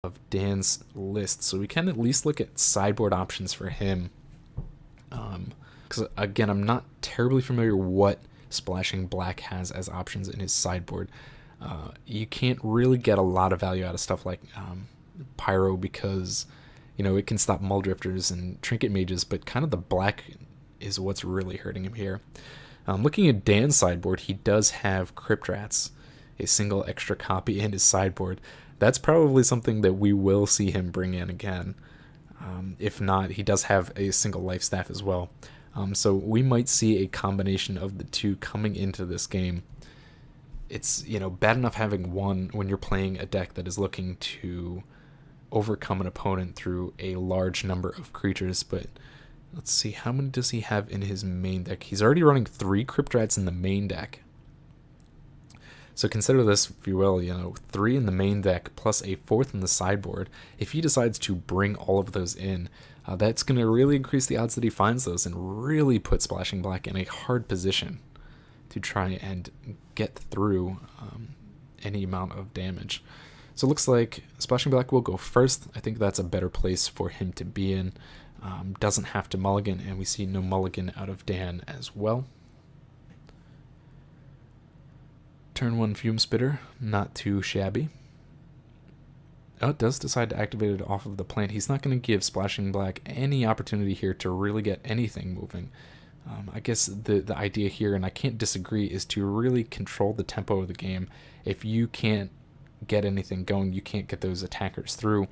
of Dan's list, so we can at least look at sideboard options for him. Because again, I'm not terribly familiar what Splashing Black has as options in his sideboard. You can't really get a lot of value out of stuff like Pyro because, you know, it can stop Muldrifters and Trinket Mages, but kind of the black is what's really hurting him here. Looking at Dan's sideboard, he does have Crypt Rats, a single extra copy in his sideboard. That's probably something that we will see him bring in again. If not, he does have a single life staff as well. So we might see a combination of the two coming into this game. It's, you know, bad enough having one when you're playing a deck that is looking to overcome an opponent through a large number of creatures, but let's see, how many does he have in his main deck? He's already running 3 Crypt Rats in the main deck. So consider this, if you will, you know, 3 in the main deck plus a 4th in the sideboard. If he decides to bring all of those in, that's going to really increase the odds that he finds those and really put Splashing Black in a hard position to try and get through any amount of damage. So it looks like Splashing Black will go first. I think that's a better place for him to be in. Doesn't have to mulligan, and we see no mulligan out of Dan as well. Turn 1 Fume Spitter, not too shabby. Oh, it does decide to activate it off of the plant. He's not going to give Splashing Black any opportunity here to really get anything moving. I guess the idea here, and I can't disagree, is to really control the tempo of the game. If you can't get anything going, you can't get those attackers through,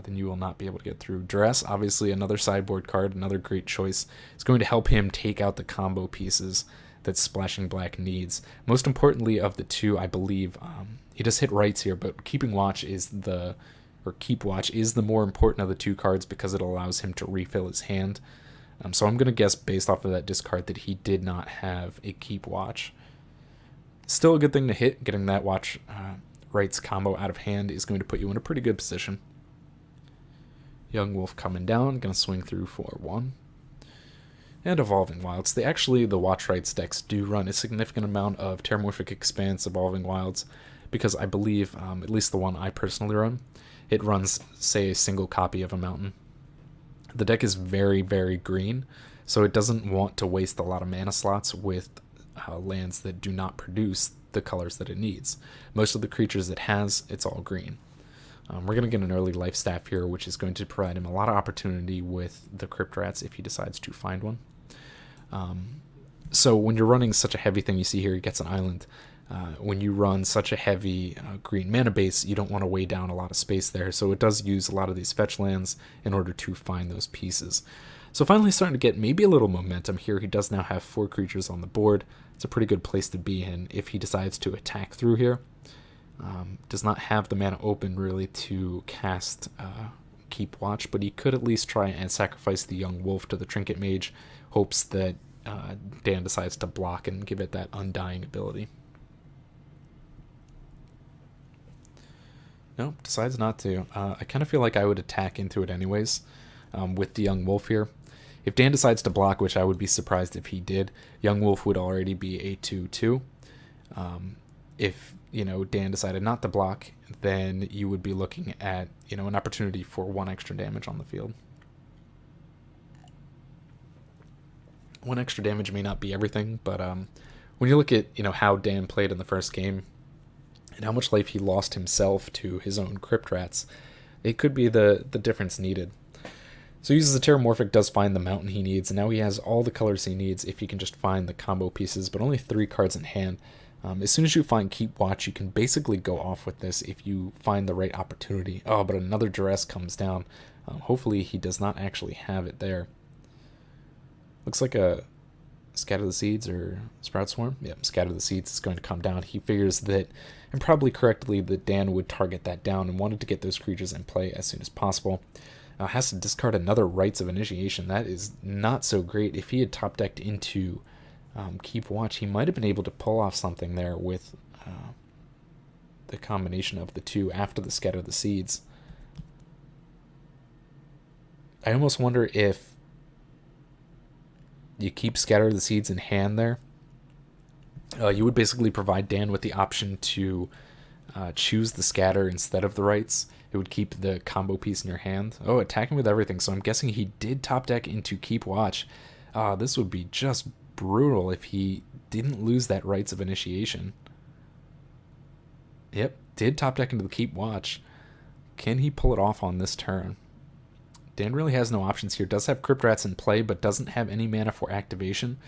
then you will not be able to get through. Duress, obviously another sideboard card, another great choice. It's going to help him take out the combo pieces that Splashing Black needs. Most importantly of the two, I believe, he does hit rights here, but Keep Watch is the more important of the two cards because it allows him to refill his hand. So I'm going to guess based off of that discard that he did not have a Keep Watch. Still a good thing to hit. Getting that Watch rights combo out of hand is going to put you in a pretty good position. Young Wolf coming down, going to swing through for 1. And Evolving Wilds. The Watch Rights decks do run a significant amount of Terramorphic Expanse Evolving Wilds, because I believe, at least the one I personally run, it runs, say, a single copy of a mountain. The deck is very, very green, so it doesn't want to waste a lot of mana slots with lands that do not produce the colors that it needs. Most of the creatures it has, it's all green. We're going to get an early life staff here, which is going to provide him a lot of opportunity with the Crypt Rats if he decides to find one. So when you're running such a heavy thing, you see here he gets an island. When you run such a heavy green mana base, you don't want to weigh down a lot of space there, so it does use a lot of these fetch lands in order to find those pieces. So finally starting to get maybe a little momentum here. He does now have 4 creatures on the board. It's a pretty good place to be in if he decides to attack through here. Does not have the mana open really to cast Keep Watch, but he could at least try and sacrifice the Young Wolf to the Trinket Mage, hopes that Dan decides to block and give it that Undying ability. Nope, decides not to. I kind of feel like I would attack into it anyways with the Young Wolf here. If Dan decides to block, which I would be surprised if he did, Young Wolf would already be a 2/2. If, you know, Dan decided not to block, then you would be looking at, you know, an opportunity for 1 extra damage on the field. 1 extra damage may not be everything, but when you look at, you know, how Dan played in the first game and how much life he lost himself to his own Crypt Rats, it could be the difference needed. So he uses the Terramorphic, does find the mountain he needs, and now he has all the colors he needs if he can just find the combo pieces, but only 3 cards in hand. As soon as you find Keep Watch, you can basically go off with this if you find the right opportunity. Oh, but another Duress comes down. Hopefully he does not actually have it there. Looks like a Scatter the Seeds or Sprout Swarm. Yep, Scatter the Seeds is going to come down. He figures that, and probably correctly, that Dan would target that down and wanted to get those creatures in play as soon as possible. Has to discard another Rites of Initiation. That is not so great. If he had top decked into Keep Watch, he might have been able to pull off something there with the combination of the two after the Scatter the Seeds. I almost wonder if you keep Scatter the Seeds in hand there. You would basically provide Dan with the option to choose the Scatter instead of the Rites. it would keep the combo piece in your hand. Oh, attacking with everything. So I'm guessing he did top deck into Keep Watch. This would be just brutal if he didn't lose that Rites of Initiation. Yep, did top deck into the Keep Watch. Can he pull it off on this turn? Dan really has no options here. Does have Crypt Rats in play, but doesn't have any mana for activation.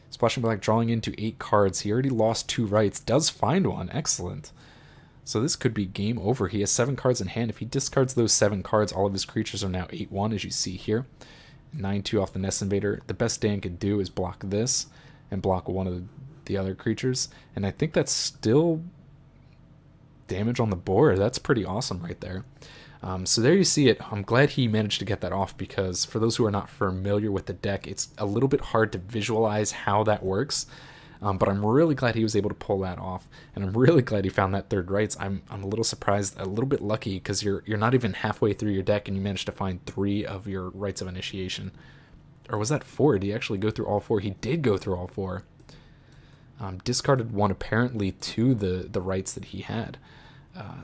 Splashing Black drawing into 8 cards. He already lost 2 Rites. Does find one. Excellent. So this could be game over. He has 7 cards in hand. If he discards those 7 cards, all of his creatures are now 8-1, as you see here. 9-2 off the Nest Invader. The best Dan could do is block this and block one of the other creatures. And I think that's still damage on the board. That's pretty awesome right there. So there you see it. I'm glad he managed to get that off, because for those who are not familiar with the deck, it's a little bit hard to visualize how that works. But I'm really glad he was able to pull that off, and I'm really glad he found that 3rd Rites. I'm a little surprised, a little bit lucky, because you're not even halfway through your deck and you managed to find 3 of your Rites of Initiation. Or was that 4? Did he actually go through all 4? He did go through all 4. Discarded 1 apparently to the Rites that he had.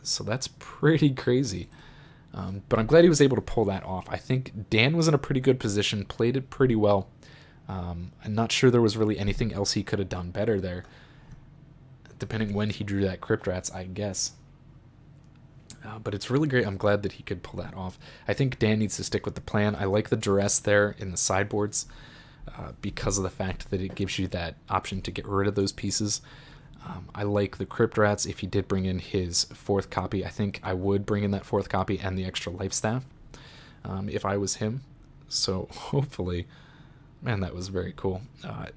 So that's pretty crazy. But I'm glad he was able to pull that off. I think Dan was in a pretty good position, played it pretty well. I'm not sure there was really anything else he could have done better there, depending when he drew that Crypt Rats, I guess. But it's really great. I'm glad that he could pull that off. I think Dan needs to stick with the plan. I like the duress there in the sideboards because of the fact that it gives you that option to get rid of those pieces. I like the Crypt Rats. If he did bring in his 4th copy, I think I would bring in that 4th copy and the extra Life Staff if I was him. So hopefully, man, that was very cool.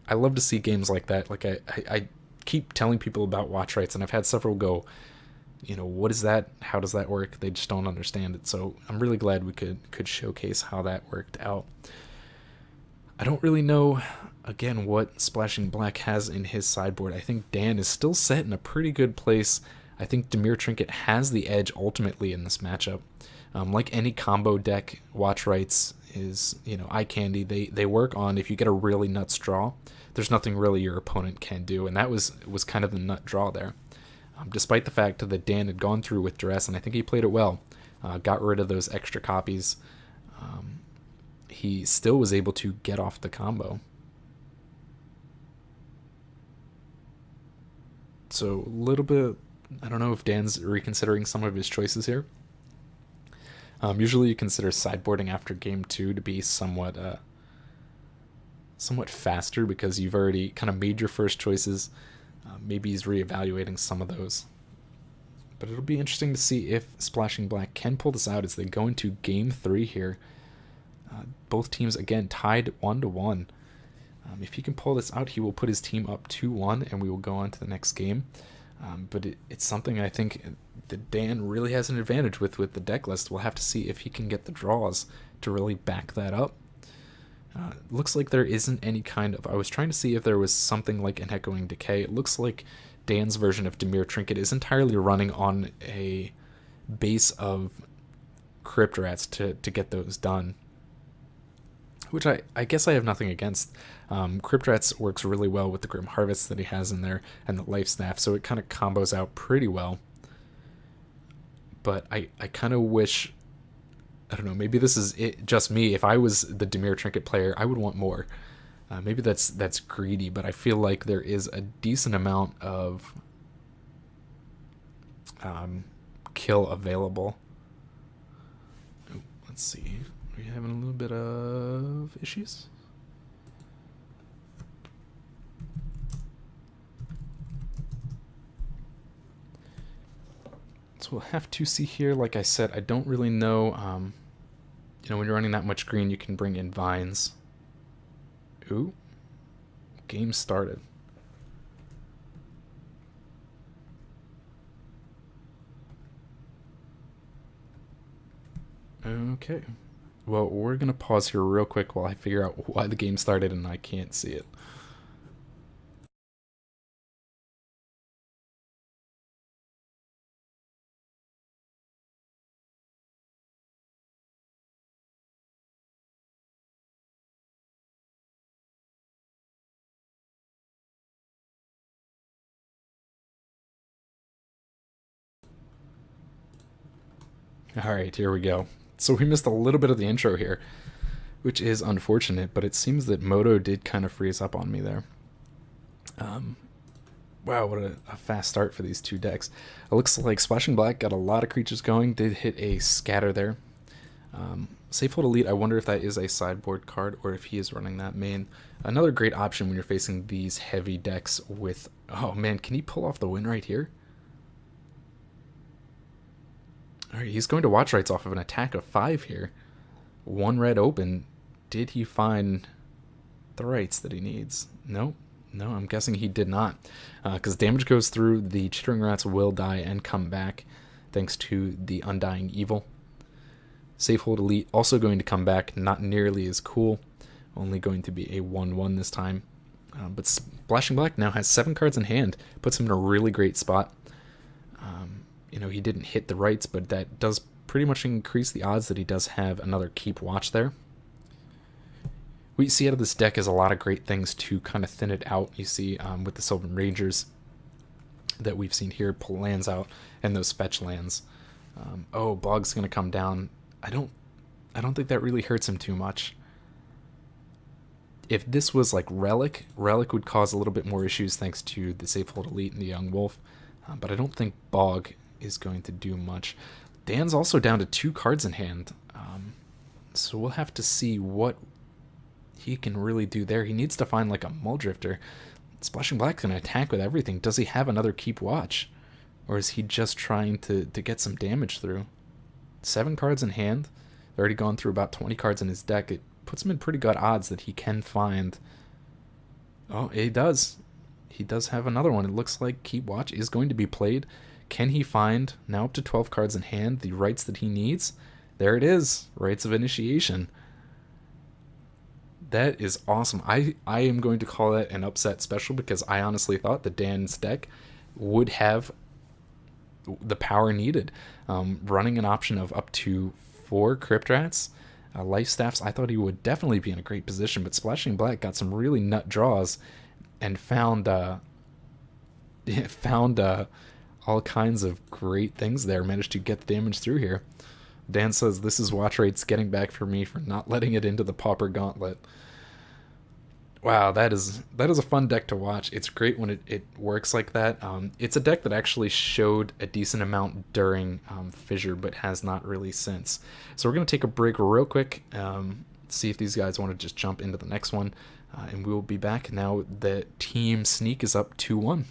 I love to see games like that. Like I keep telling people about Watch Rites, and I've had several go, what is that? How does that work? They just don't understand it. So I'm really glad we could showcase how that worked out. I don't really know, again, what Splashing Black has in his sideboard. I think Dan is still set in a pretty good place. I think Dimir Trinket has the edge ultimately in this matchup. Like any combo deck, Watch Rites is, eye candy. They work on if you get a really nuts draw, there's nothing really your opponent can do, and that was kind of the nut draw there. Despite the fact that Dan had gone through with duress, and I think he played it well, got rid of those extra copies, he still was able to get off the combo. So a little bit, I don't know if Dan's reconsidering some of his choices here. Usually you consider sideboarding after game 2 to be somewhat faster, because you've already kind of made your first choices. Maybe he's reevaluating some of those. But it'll be interesting to see if Splashing Black can pull this out as they go into game 3 here. Both teams, again, tied 1-1. If he can pull this out, he will put his team up 2-1, and we will go on to the next game. But it's something I think that Dan really has an advantage with the deck list. We'll have to see if he can get the draws to really back that up. Looks like there isn't any kind of... I was trying to see if there was something like an Echoing Decay. It looks like Dan's version of Dimir Trinket is entirely running on a base of Crypt Rats to get those done, which I guess I have nothing against. Crypt Rats works really well with the Grim Harvest that he has in there and the Life Staff, so it kind of combos out pretty well. But I kind of wish... I don't know, maybe this is just me. If I was the Dimir Trinket player, I would want more. Maybe that's greedy, but I feel like there is a decent amount of kill available. Ooh, let's see. Are we having a little bit of issues? So we'll have to see here. Like I said, I don't really know. When you're running that much green, you can bring in vines. Ooh, game started. Okay. Well, we're going to pause here real quick while I figure out why the game started and I can't see it. Alright, here we go. So we missed a little bit of the intro here, which is unfortunate, but it seems that Moto did kind of freeze up on me there. Wow, what a fast start for these two decks. It looks like Splashing Black got a lot of creatures going, did hit a scatter there. Safehold Elite, I wonder if that is a sideboard card or if he is running that main. Another great option when you're facing these heavy decks with... Oh man, can he pull off the win right here? Alright, he's going to Watch Rights off of an attack of 5 here. 1 red open. Did he find the rights that he needs? No, I'm guessing he did not. Because damage goes through, the Chittering Rats will die and come back thanks to the Undying Evil. Safehold Elite also going to come back, not nearly as cool. Only going to be a 1/1 this time. But Splashing Black now has 7 cards in hand. Puts him in a really great spot. You know, he didn't hit the rights, but that does pretty much increase the odds that he does have another Keep Watch there. What you see out of this deck is a lot of great things to kind of thin it out. You see with the Sylvan Rangers that we've seen here, pull lands out, and those fetch lands. Oh, Bog's going to come down. I don't think that really hurts him too much. If this was like Relic would cause a little bit more issues thanks to the Safehold Elite and the Young Wolf. But I don't think Bog is going to do much. Dan's also down to 2 cards in hand. So we'll have to see what he can really do there. He needs to find like a Muldrifter. Splashing Black's going to attack with everything. Does he have another Keep Watch? Or is he just trying to get some damage through? 7 cards in hand. Already gone through about 20 cards in his deck. It puts him in pretty good odds that he can find... Oh, he does. He does have another one. It looks like Keep Watch is going to be played. Can he find, now up to 12 cards in hand, the rights that he needs? There it is. Rights of Initiation. That is awesome. I am going to call that an upset special because I honestly thought that Dan's deck would have the power needed. Running an option of up to 4 Crypt Rats, Life Staffs, I thought he would definitely be in a great position, but Splashing Black got some really nut draws and found all kinds of great things there. Managed to get the damage through here. Dan says, this is Watch Rates getting back for me for not letting it into the Pauper Gauntlet. Wow, that is a fun deck to watch. It's great when it works like that. It's a deck that actually showed a decent amount during Fissure, but has not really since. So we're going to take a break real quick, see if these guys want to just jump into the next one, and we will be back. Now the Team Sneak is up 2-1.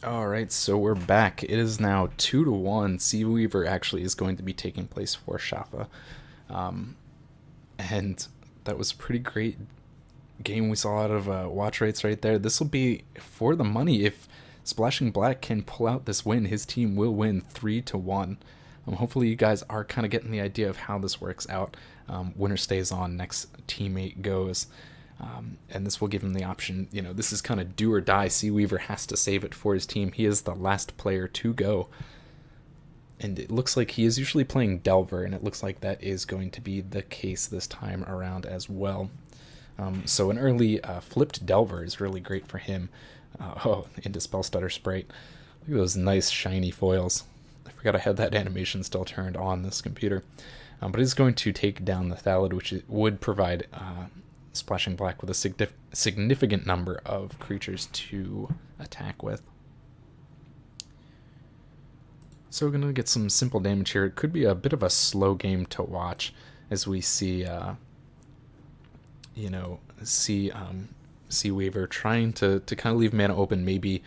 Alright, so we're back. It is now 2-1. Sea Weaver actually is going to be taking place for Shafa. And that was a pretty great game we saw out of Watch Rates right there. This will be for the money. If Splashing Black can pull out this win, his team will win 3-1. Hopefully you guys are kind of getting the idea of how this works out. Winner stays on, next teammate goes. And this will give him the option, you know, this is kind of do or die. Sea Weaver has to save it for his team. He is the last player to go. And it looks like he is usually playing Delver, and it looks like that is going to be the case this time around as well. So an early flipped Delver is really great for him. Into Spell Stutter Sprite. Look at those nice shiny foils. I forgot I had that animation still turned on this computer. But he's going to take down the Thallid, which would provide Splashing Black with a significant number of creatures to attack with. So we're going to get some simple damage here. It could be a bit of a slow game to watch as we see, Sea Weaver trying to kind of leave mana open, maybe,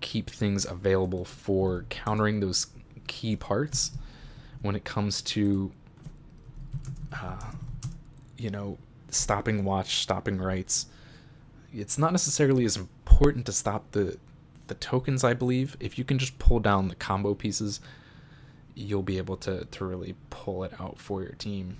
keep things available for countering those key parts when it comes to, stopping Watch, stopping Rights. It's not necessarily as important to stop the tokens, I believe. If you can just pull down the combo pieces, you'll be able to really pull it out for your team.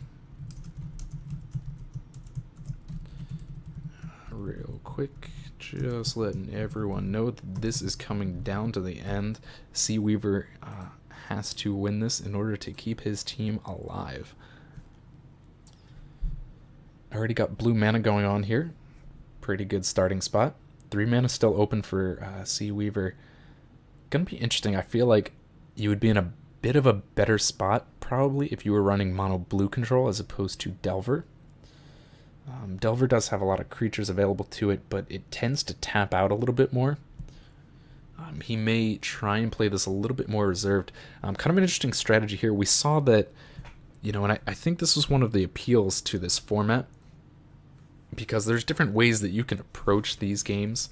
Real quick, just letting everyone know that this is coming down to the end. Sea Weaver has to win this in order to keep his team alive. Already got blue mana going on here. Pretty good starting spot. 3 mana still open for Sea Weaver. Gonna be interesting. I feel like you would be in a bit of a better spot probably if you were running mono blue control as opposed to Delver. Delver does have a lot of creatures available to it, but it tends to tap out a little bit more. He may try and play this a little bit more reserved. Kind of an interesting strategy here. We saw that, and I think this was one of the appeals to this format, because there's different ways that you can approach these games.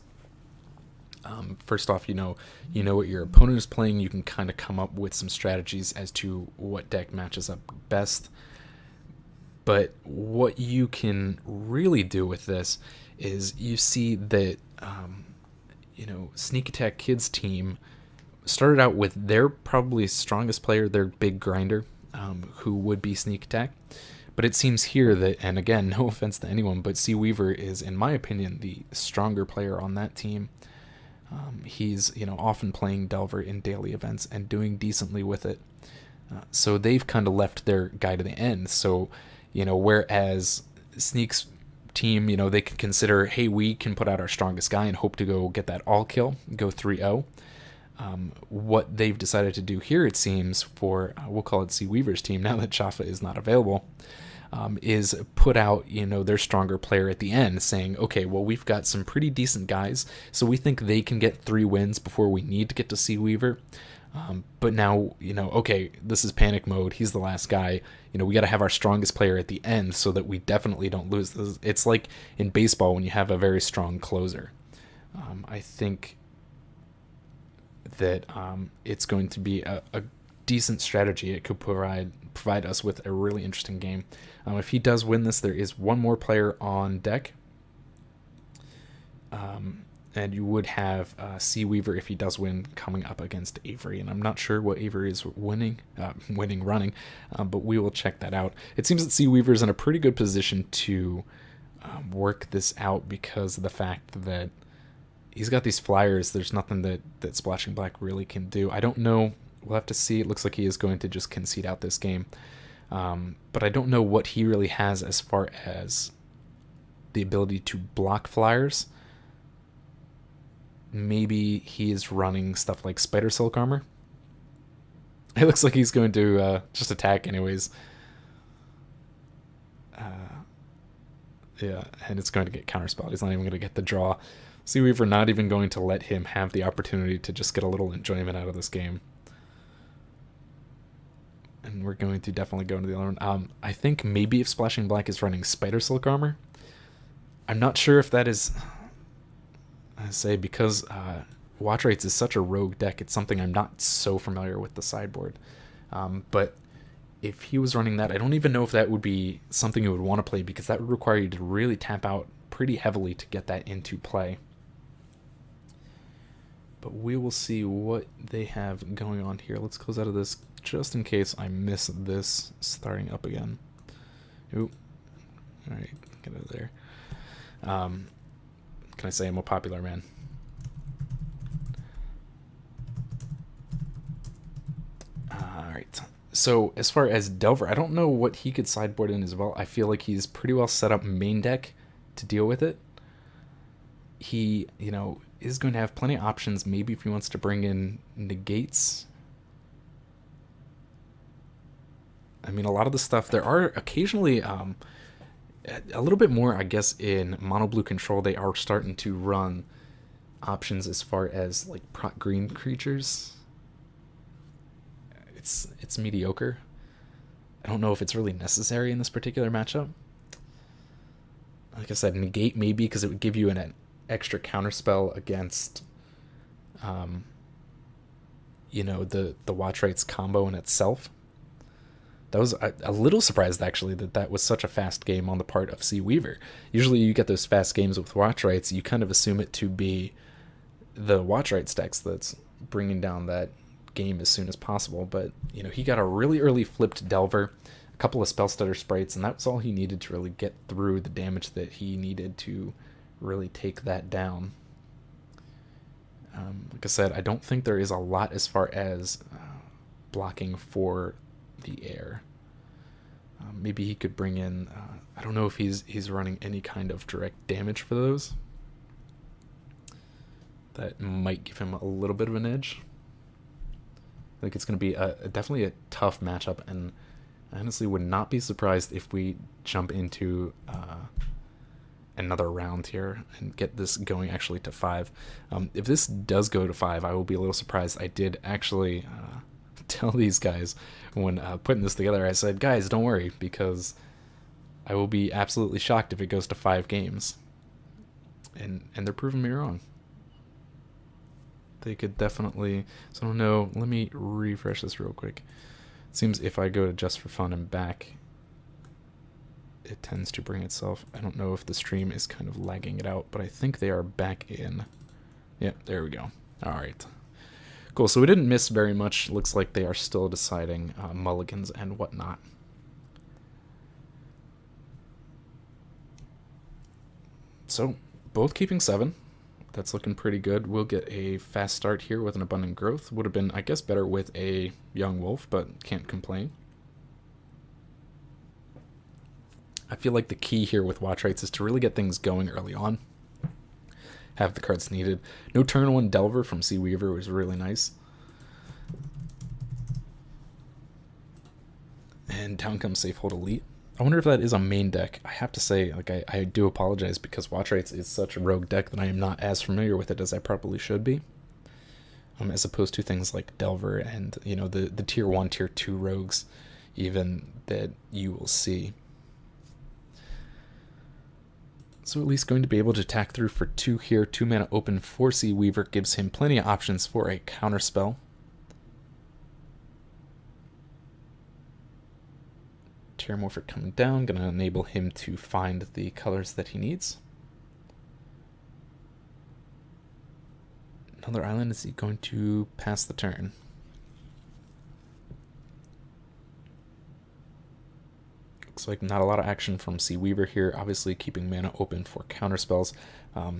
First off, you know what your opponent is playing. You can kind of come up with some strategies as to what deck matches up best. But what you can really do with this is you see that, Sneak Attack Kids team started out with their probably strongest player, their big grinder, who would be Sneak Attack. But it seems here that, and again, no offense to anyone, but Sea Weaver is, in my opinion, the stronger player on that team. He's, often playing Delver in daily events and doing decently with it. So they've kind of left their guy to the end. So, whereas Sneak's team, they can consider, hey, we can put out our strongest guy and hope to go get that all kill, go 3-0. What they've decided to do here, it seems, for, we'll call it Sea Weaver's team, now that Jaffa is not available, is put out, their stronger player at the end, saying, okay, well, we've got some pretty decent guys, so we think they can get 3 wins before we need to get to Sea Weaver. But now, okay, this is panic mode. He's the last guy. We got to have our strongest player at the end so that we definitely don't lose. It's like in baseball when you have a very strong closer. I think that it's going to be a decent strategy. It could provide us with a really interesting game. If he does win this, there is one more player on deck. And you would have Sea Weaver, if he does win, coming up against Avery. And I'm not sure what Avery is running, but we will check that out. It seems that Sea Weaver is in a pretty good position to work this out because of the fact that he's got these flyers. There's nothing that Splashing Black really can do. I don't know. We'll have to see. It looks like he is going to just concede out this game. But I don't know what he really has as far as the ability to block flyers. Maybe he is running stuff like Spider Silk Armor. It looks like he's going to just attack anyways. Yeah, and it's going to get counterspelled. He's not even going to get the draw. Sea Weaver not even going to let him have the opportunity to just get a little enjoyment out of this game. And we're going to definitely go into the other one. I think maybe if Splashing Black is running Spider Silk Armor, I'm not sure if that is... I say because Watch Rates is such a rogue deck, it's something I'm not so familiar with the sideboard. But if he was running that, I don't even know if that would be something you would want to play, because that would require you to really tap out pretty heavily to get that into play. But we will see what they have going on here. Let's close out of this just in case I miss this starting up again. Ooh. Alright, get out of there. Can I say I'm a popular man? Alright. So as far as Delver, I don't know what he could sideboard in as well. I feel like he's pretty well set up main deck to deal with it. He, is going to have plenty of options. Maybe if he wants to bring in negates. I mean, a lot of the stuff, there are occasionally a little bit more, I guess, in mono blue control. They are starting to run options as far as like green creatures. It's mediocre. I don't know if it's really necessary in this particular matchup. Like I said, negate maybe because it would give you an extra counterspell against the Watch Rates combo in itself. That was a little surprised, actually, that was such a fast game on the part of Sea Weaver. Usually you get those fast games with Watch Rates, you kind of assume it to be the Watch Rates decks that's bringing down that game as soon as possible. But, he got a really early flipped Delver, a couple of Spell Stutter Sprites, and that was all he needed to really get through the damage that he needed to really take that down. Like I said, I don't think there is a lot as far as blocking for the air. Maybe he could bring in I don't know if he's running any kind of direct damage for those. That might give him a little bit of an edge. think it's going to be definitely a tough matchup, and I honestly would not be surprised if we jump into another round here and get this going actually to 5. If this does go to 5, I will be a little surprised. I did actually tell these guys when putting this together, I said, guys, don't worry, because I will be absolutely shocked if it goes to 5 games. And they're proving me wrong. They could definitely... So I don't know. Let me refresh this real quick. It seems if I go to just for fun and back, it tends to bring itself. I don't know if the stream is kind of lagging it out, but I think they are back in. Yep, there we go. All right. Cool, so we didn't miss very much. Looks like they are still deciding mulligans and whatnot. So, both keeping 7. That's looking pretty good. We'll get a fast start here with an abundant growth. Would have been, I guess, better with a young wolf, but can't complain. I feel like the key here with watch rights is to really get things going early on. Have the cards needed. No turn 1 Delver from Sea Weaver was really nice. And down comes Safehold Elite. I wonder if that is a main deck. I have to say, like, I do apologize because watch rights is such a rogue deck that I am not as familiar with it as I probably should be. As opposed to things like Delver and, you know, the tier 1, tier 2 rogues even that you will see. So at least going to be able to attack through for 2 here. 2 mana open for Sea Weaver gives him plenty of options for a counter spell. Terramorphic coming down, going to enable him to find the colors that he needs. Another island, is he going to pass the turn? Looks like not a lot of action from Sea Weaver here, obviously keeping mana open for counter spells.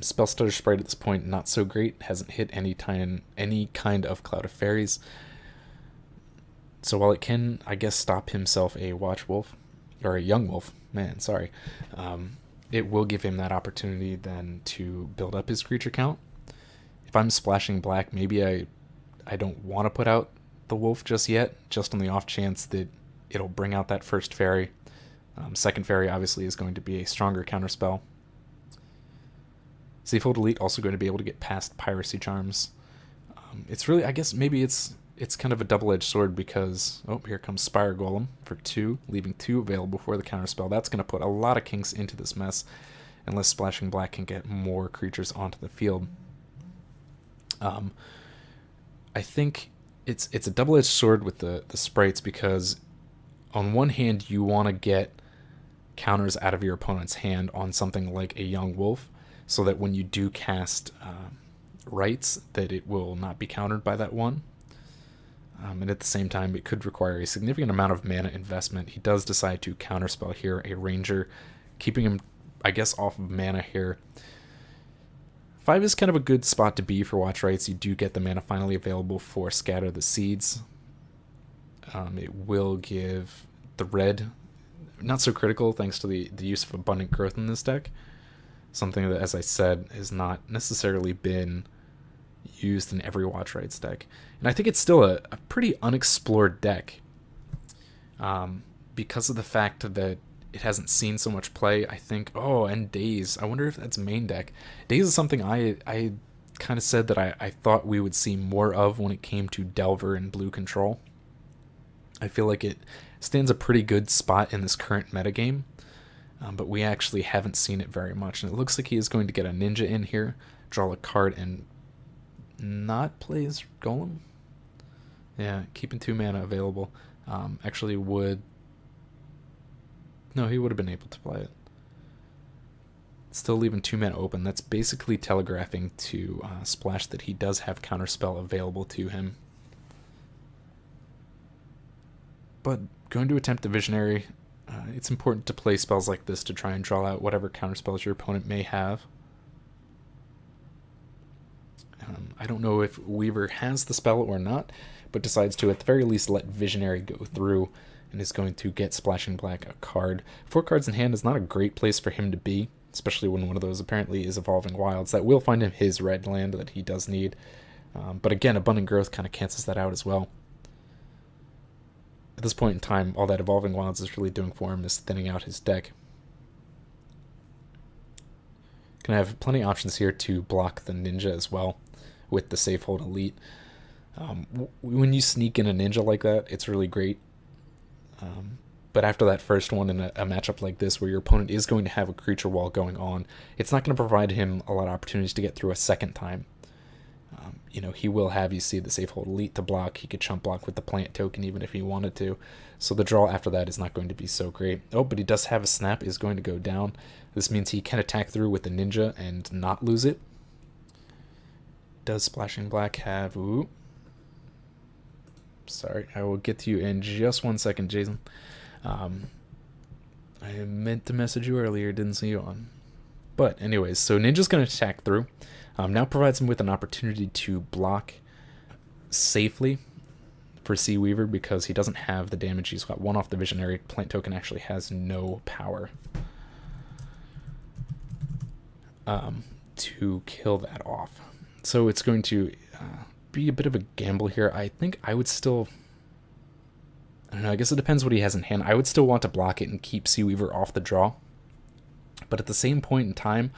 Spell Stutter Sprite at this point, not so great, hasn't hit any kind of Cloud of Fairies. So while it can, I guess, stop himself a Watch Wolf, or a Young Wolf, man, sorry, it will give him that opportunity then to build up his creature count. If I'm splashing black, maybe I don't want to put out the wolf just yet, just on the off chance that it'll bring out that first fairy. Second fairy obviously is going to be a stronger counterspell. Safehold Elite also going to be able to get past Piracy Charms. It's really, I guess maybe it's kind of a double-edged sword because, oh, here comes Spire Golem for 2, leaving 2 available for the counterspell. That's going to put a lot of kinks into this mess, unless Splashing Black can get more creatures onto the field. I think it's a double-edged sword with the sprites because on one hand you want to get counters out of your opponent's hand on something like a Young Wolf, so that when you do cast rights, that it will not be countered by that one. And at the same time, it could require a significant amount of mana investment. He does decide to counterspell here a Ranger, keeping him, I guess, off of mana here. 5 is kind of a good spot to be for watch rights. You do get the mana finally available for Scatter the Seeds. It will give the red, not so critical thanks to the use of Abundant Growth in this deck. Something that, as I said, has not necessarily been used in every watch rights deck. And I think it's still a pretty unexplored deck because of the fact that it hasn't seen so much play. I think, oh, and Daze. I wonder if that's main deck. Daze is something I kind of said that I thought we would see more of when it came to Delver and Blue Control. I feel like it stands a pretty good spot in this current metagame, but we actually haven't seen it very much. And it looks like he is going to get a Ninja in here, draw a card, and not play his Golem. Yeah, keeping 2 mana available. Actually would... No, he would have been able to play it. Still leaving 2 mana open. That's basically telegraphing to Splash that he does have Counterspell available to him. But going to attempt the Visionary, it's important to play spells like this to try and draw out whatever counterspells your opponent may have. I don't know if Weaver has the spell or not, but decides to at the very least let Visionary go through and is going to get Splashing Black a card. 4 cards in hand is not a great place for him to be, especially when one of those apparently is Evolving Wilds. That will find him his red land that he does need. But again, Abundant Growth kind of cancels that out as well. At this point in time, all that Evolving Wilds is really doing for him is thinning out his deck. Gonna have plenty of options here to block the Ninja as well with the Safe Hold Elite. When you sneak in a Ninja like that, it's really great. But after that first one in a matchup like this, where your opponent is going to have a creature wall going on, it's not going to provide him a lot of opportunities to get through a second time. He will have, you see, the Safe Hold Elite to block. He could chump block with the plant token even if he wanted to. So the draw after that is not going to be so great. Oh, but he does have a Snap, is going to go down. This means he can attack through with the Ninja and not lose it. Does Splashing Black have... Ooh. Sorry, I will get to you in just 1 second, Jason. I meant to message you earlier, didn't see you on. But anyways, so Ninja's going to attack through. Now provides him with an opportunity to block safely for Sea Weaver because he doesn't have the damage. He's got one off the Visionary. Plant token actually has no power to kill that off. So it's going to be a bit of a gamble here. I think I would still... I don't know, I guess it depends what he has in hand. I would still want to block it and keep Sea Weaver off the draw. But at the same point in time,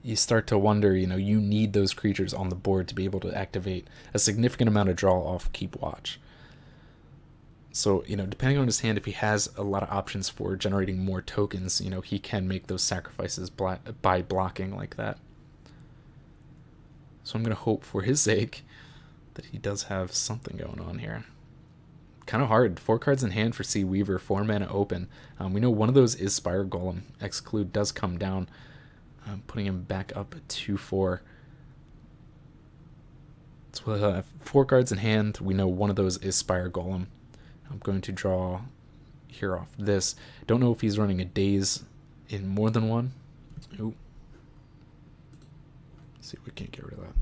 you start to wonder, you need those creatures on the board to be able to activate a significant amount of draw off Keep Watch. So, depending on his hand, if he has a lot of options for generating more tokens, he can make those sacrifices by blocking like that. So I'm going to hope for his sake that he does have something going on here. Kind of hard. 4 cards in hand for Sea Weaver, 4 mana open. We know one of those is Spire Golem. Exclude does come down, putting him back up at 2/4. So we'll have 4 cards in hand. We know one of those is Spire Golem. I'm going to draw here off this. Don't know if he's running a Daze in more than one. Ooh. Let's see if we can't get rid of that.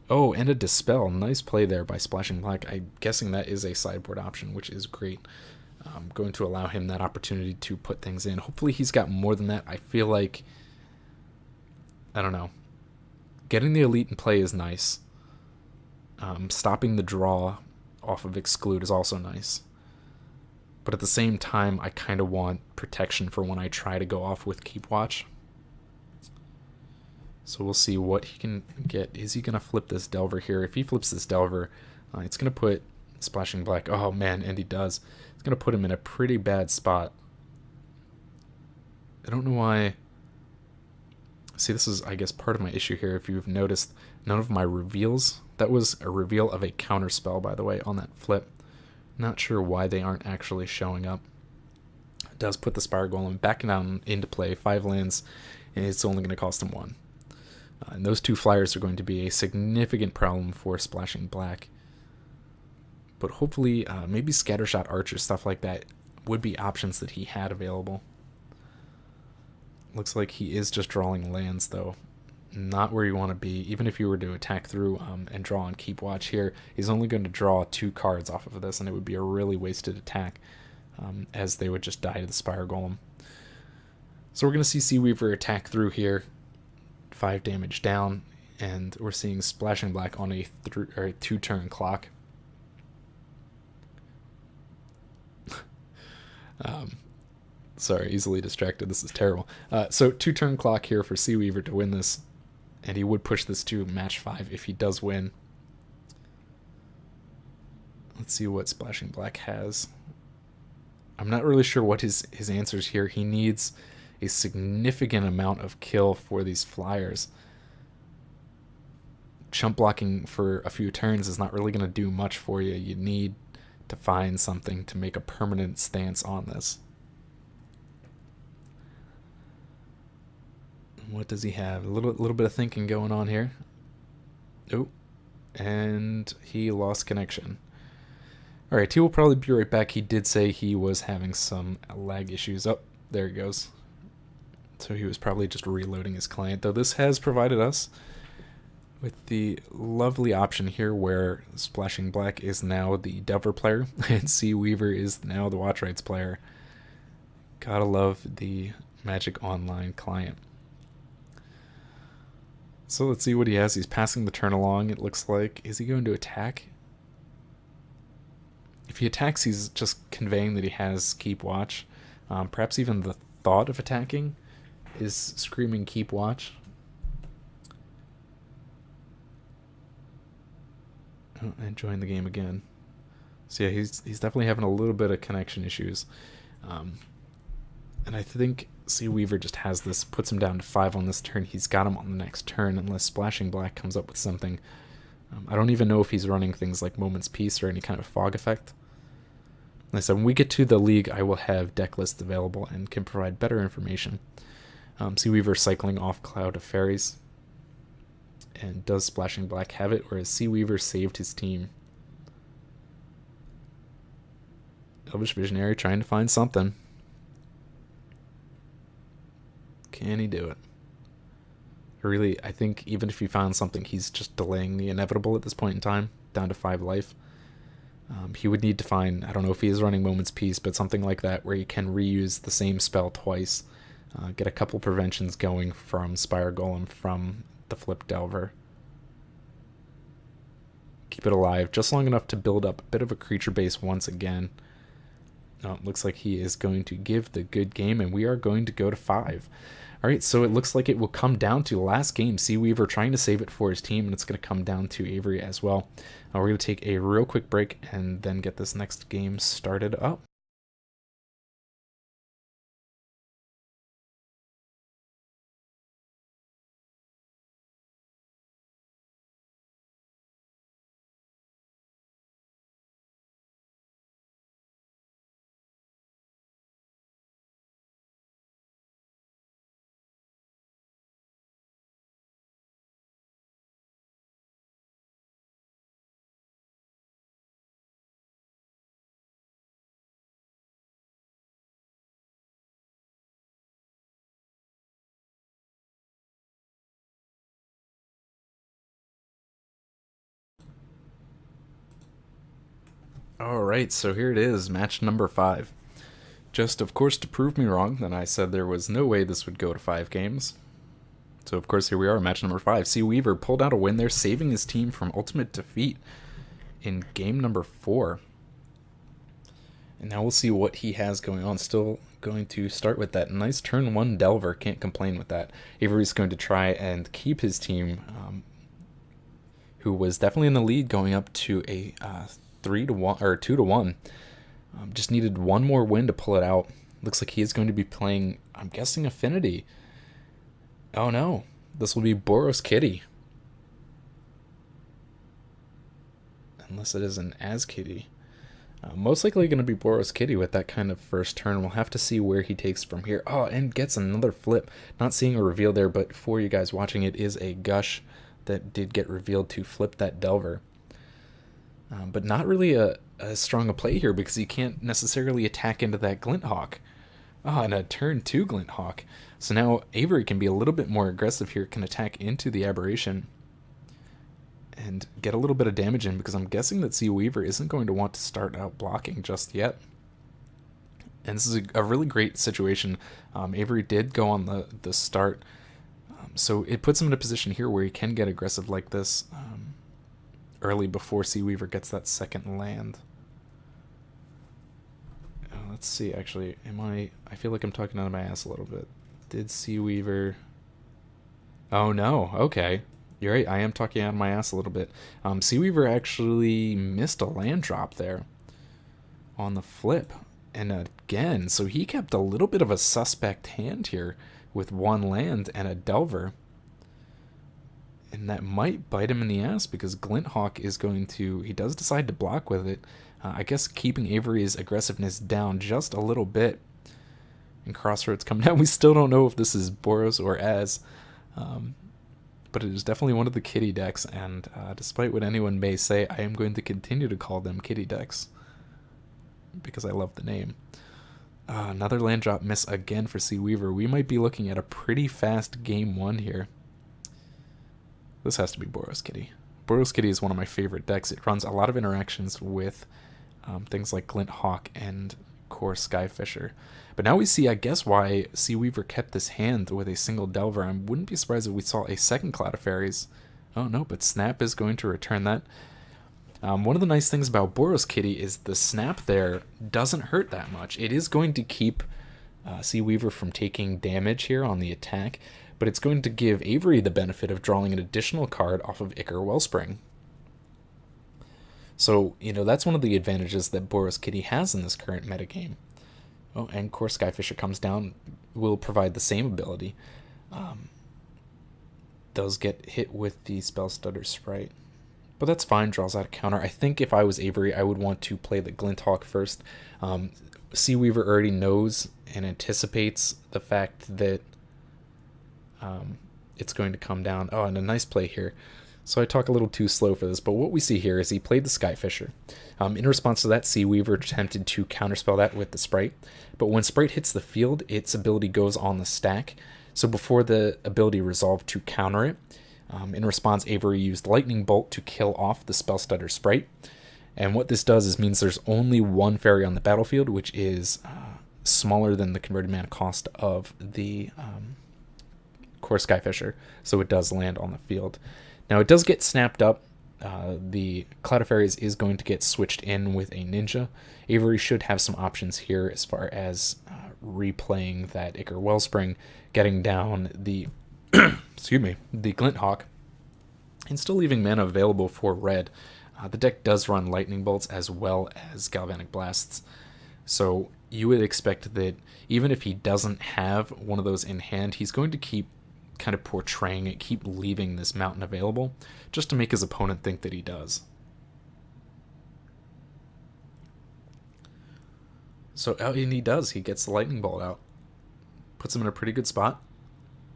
Oh, and a Dispel. Nice play there by Splashing Black. I'm guessing that is a sideboard option, which is great. I'm going to allow him that opportunity to put things in. Hopefully he's got more than that. I feel like, I don't know. Getting the Elite in play is nice. Stopping the draw off of Exclude is also nice. But at the same time, I kind of want protection for when I try to go off with Keep Watch. So we'll see what he can get. Is he going to flip this Delver here? If he flips this Delver, it's going to put Splashing Black... Oh, man, and he does. It's going to put him in a pretty bad spot. I don't know why... See, this is, I guess, part of my issue here. If you've noticed, none of my reveals... That was a reveal of a counter spell, by the way, on that flip. Not sure why they aren't actually showing up. It does put the Spire Golem back down into play. 5 lands, and it's only going to cost him 1. And those 2 flyers are going to be a significant problem for Splashing Black. But hopefully, maybe Scattershot Archer, stuff like that, would be options that he had available. Looks like he is just drawing lands, though. Not where you want to be. Even if you were to attack through and draw on Keep Watch here, he's only going to draw 2 cards off of this, and it would be a really wasted attack, as they would just die to the Spire Golem. So we're going to see Sea Weaver attack through here. 5 damage down, and we're seeing Splashing Black on a 2-turn clock. Sorry, easily distracted. This is terrible. So 2-turn clock here for Sea Weaver to win this, and he would push this to match 5 if he does win. Let's see what Splashing Black has. I'm not really sure what his answers here. He needs a significant amount of kill for these flyers. Chump blocking for a few turns is not really going to do much for you. You need to find something to make a permanent stance on this. What does he have? A little bit of thinking going on here. Oh, and he lost connection. Alright, he will probably be right back. He did say he was having some lag issues. Oh, there he goes. So he was probably just reloading his client, though this has provided us with the lovely option here where Splashing Black is now the Delver player and Sea Weaver is now the Watch Rights player. Gotta love the Magic Online client. So let's see what he has. He's passing the turn along, it looks like. Is he going to attack? If he attacks, he's just conveying that he has Keep Watch. Perhaps even the thought of attacking is screaming Keep Watch. Oh, and join the game again. So yeah, he's definitely having a little bit of connection issues. And I think Sea Weaver just has this, puts him down to 5 on this turn. He's got him on the next turn unless Splashing Black comes up with something. I don't even know if he's running things like Moment's Peace or any kind of fog effect. Like I said, when we get to the league, I will have deck lists available and can provide better information. Sea Weaver cycling off Cloud of Fairies. And does Splashing Black have it, or has Sea Weaver saved his team? Elvish Visionary trying to find something. Can he do it? Really, I think even if he found something, he's just delaying the inevitable at this point in time, down to 5 life. He would need to find, I don't know if he is running Moment's Peace, but something like that where he can reuse the same spell twice. Get a couple preventions going from Spire Golem from the Flip Delver. Keep it alive just long enough to build up a bit of a creature base once again. Looks like he is going to give the good game, and we are going to go to 5. Alright, so it looks like it will come down to last game. Sea Weaver trying to save it for his team, and it's going to come down to Avery as well. We're going to take a real quick break and then get this next game started up. Alright, so here it is, match number 5. Just, of course, to prove me wrong, then I said there was no way this would go to 5 games. So, of course, here we are, match number 5. Sea Weaver pulled out a win there, saving his team from ultimate defeat in game number 4. And now we'll see what he has going on. Still going to start with that nice turn 1 Delver. Can't complain with that. Avery's going to try and keep his team, who was definitely in the lead going up to a 3-1 or 2-1. Just needed one more win to pull it out. Looks like he is going to be playing, I'm guessing, Affinity. Oh no, this will be Boros Kitty. Unless it is an As Kitty. Most likely going to be Boros Kitty with that kind of first turn. We'll have to see where he takes from here. Oh, and gets another flip. Not seeing a reveal there, but for you guys watching, it is a Gush that did get revealed to flip that Delver. But not really a strong a play here because he can't necessarily attack into that Glinthawk. Oh, and a turn 2 Glinthawk. So now Avery can be a little bit more aggressive here, can attack into the Aberration and get a little bit of damage in, because I'm guessing that Sea Weaver isn't going to want to start out blocking just yet. And this is a really great situation. Avery did go on the start, so it puts him in a position here where he can get aggressive like this early before Sea Weaver gets that second land. Let's see, actually, I feel like I'm talking out of my ass a little bit. Did Sea Weaver... Oh no, okay. You're right, I am talking out of my ass a little bit. Sea Weaver actually missed a land drop there on the flip. And again, so he kept a little bit of a suspect hand here with one land and a Delver. And that might bite him in the ass because Glinthawk is going to... He does decide to block with it. I guess keeping Avery's aggressiveness down just a little bit. And Crossroads come down. We still don't know if this is Boros or Az. But it is definitely one of the kitty decks. And despite what anyone may say, I am going to continue to call them kitty decks. Because I love the name. Another land drop miss again for Sea Weaver. We might be looking at a pretty fast game 1 here. This has to be Boros Kitty. Boros Kitty is one of my favorite decks. It runs a lot of interactions with things like Glinthawk and Core Skyfisher. But now we see, I guess, why Sea Weaver kept this hand with a single Delver. I wouldn't be surprised if we saw a second Cloud of Fairies. Oh no, but Snap is going to return that. One of the nice things about Boros Kitty is the snap there doesn't hurt that much. It is going to keep Sea Weaver from taking damage here on the attack, but it's going to give Avery the benefit of drawing an additional card off of Ichor Wellspring. So, that's one of the advantages that Boros Kitty has in this current metagame. Oh, and Core Skyfisher comes down, will provide the same ability. Does get hit with the Spell Stutter Sprite. But that's fine, draws out a counter. I think if I was Avery, I would want to play the Glinthawk first. Sea Weaver already knows and anticipates the fact that it's going to come down. Oh, and a nice play here. So I talk a little too slow for this, but what we see here is he played the Skyfisher. In response to that, Sea Weaver attempted to counterspell that with the Sprite, but when Sprite hits the field, its ability goes on the stack. So before the ability resolved to counter it, in response, Avery used Lightning Bolt to kill off the Spell Stutter Sprite. And what this does is means there's only one fairy on the battlefield, which is smaller than the converted mana cost of the Core Skyfisher, so it does land on the field. Now it does get snapped up. The Cloud of Fairies is going to get switched in with a Ninja. Avery should have some options here as far as replaying that Ichor Wellspring, getting down the excuse me, the Glinthawk, and still leaving mana available for red. The deck does run Lightning Bolts as well as Galvanic Blasts, so you would expect that even if he doesn't have one of those in hand, he's going to keep kind of portraying it, keep leaving this mountain available, just to make his opponent think that he does. So, and he does. He gets the Lightning Bolt out. Puts him in a pretty good spot.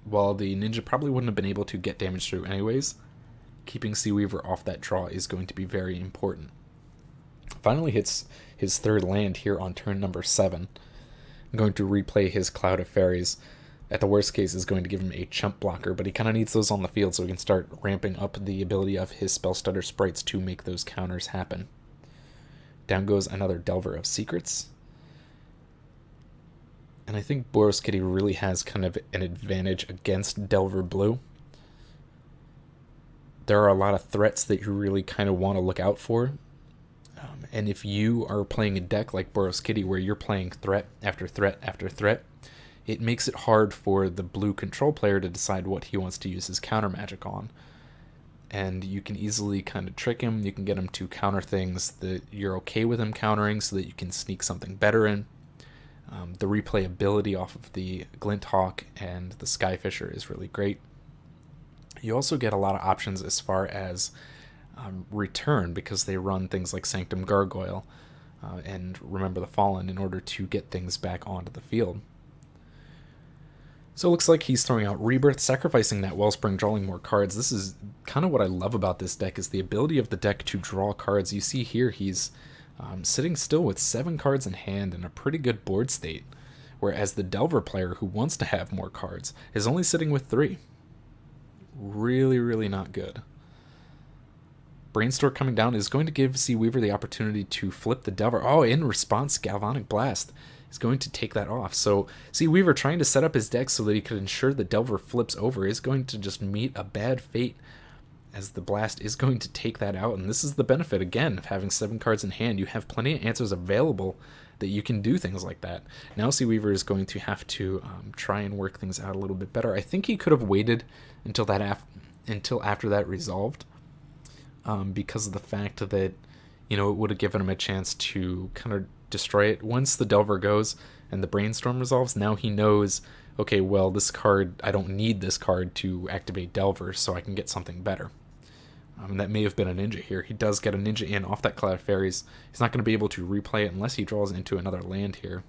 While the Ninja probably wouldn't have been able to get damage through anyways, keeping Sea Weaver off that draw is going to be very important. Finally hits his third land here on turn number 7. I'm going to replay his Cloud of Fairies. At the worst case, is going to give him a chump blocker, but he kind of needs those on the field so he can start ramping up the ability of his Spell Stutter Sprites to make those counters happen. Down goes another Delver of Secrets. And I think Boros Kitty really has kind of an advantage against Delver Blue. There are a lot of threats that you really kind of want to look out for. And if you are playing a deck like Boros Kitty where you're playing threat after threat after threat, it makes it hard for the blue control player to decide what he wants to use his counter magic on. And you can easily kind of trick him. You can get him to counter things that you're okay with him countering so that you can sneak something better in. The replayability off of the Glinthawk and the Skyfisher is really great. You also get a lot of options as far as return, because they run things like Sanctum Gargoyle and Remember the Fallen in order to get things back onto the field. So it looks like he's throwing out Rebirth, sacrificing that Wellspring, drawing more cards. This is kind of what I love about this deck, is the ability of the deck to draw cards. You see here he's sitting still with 7 cards in hand in a pretty good board state, whereas the Delver player, who wants to have more cards, is only sitting with 3. Really, really not good. Brainstorm coming down is going to give Sea Weaver the opportunity to flip the Delver. Oh, in response, Galvanic Blast is going to take that off. So Sea Weaver, trying to set up his deck so that he could ensure the Delver flips over, is going to just meet a bad fate, as the Blast is going to take that out. And this is the benefit, again, of having 7 cards in hand. You have plenty of answers available that you can do things like that. Now Sea Weaver is going to have to try and work things out a little bit better. I think he could have waited until after that resolved, because of the fact that, it would have given him a chance to kind of destroy it. Once the Delver goes and the Brainstorm resolves, now he knows, okay, well, this card, I don't need this card to activate Delver, so I can get something better. That may have been a Ninja here. He does get a Ninja in off that Cloud of Fairies. He's not going to be able to replay it unless he draws into another land here.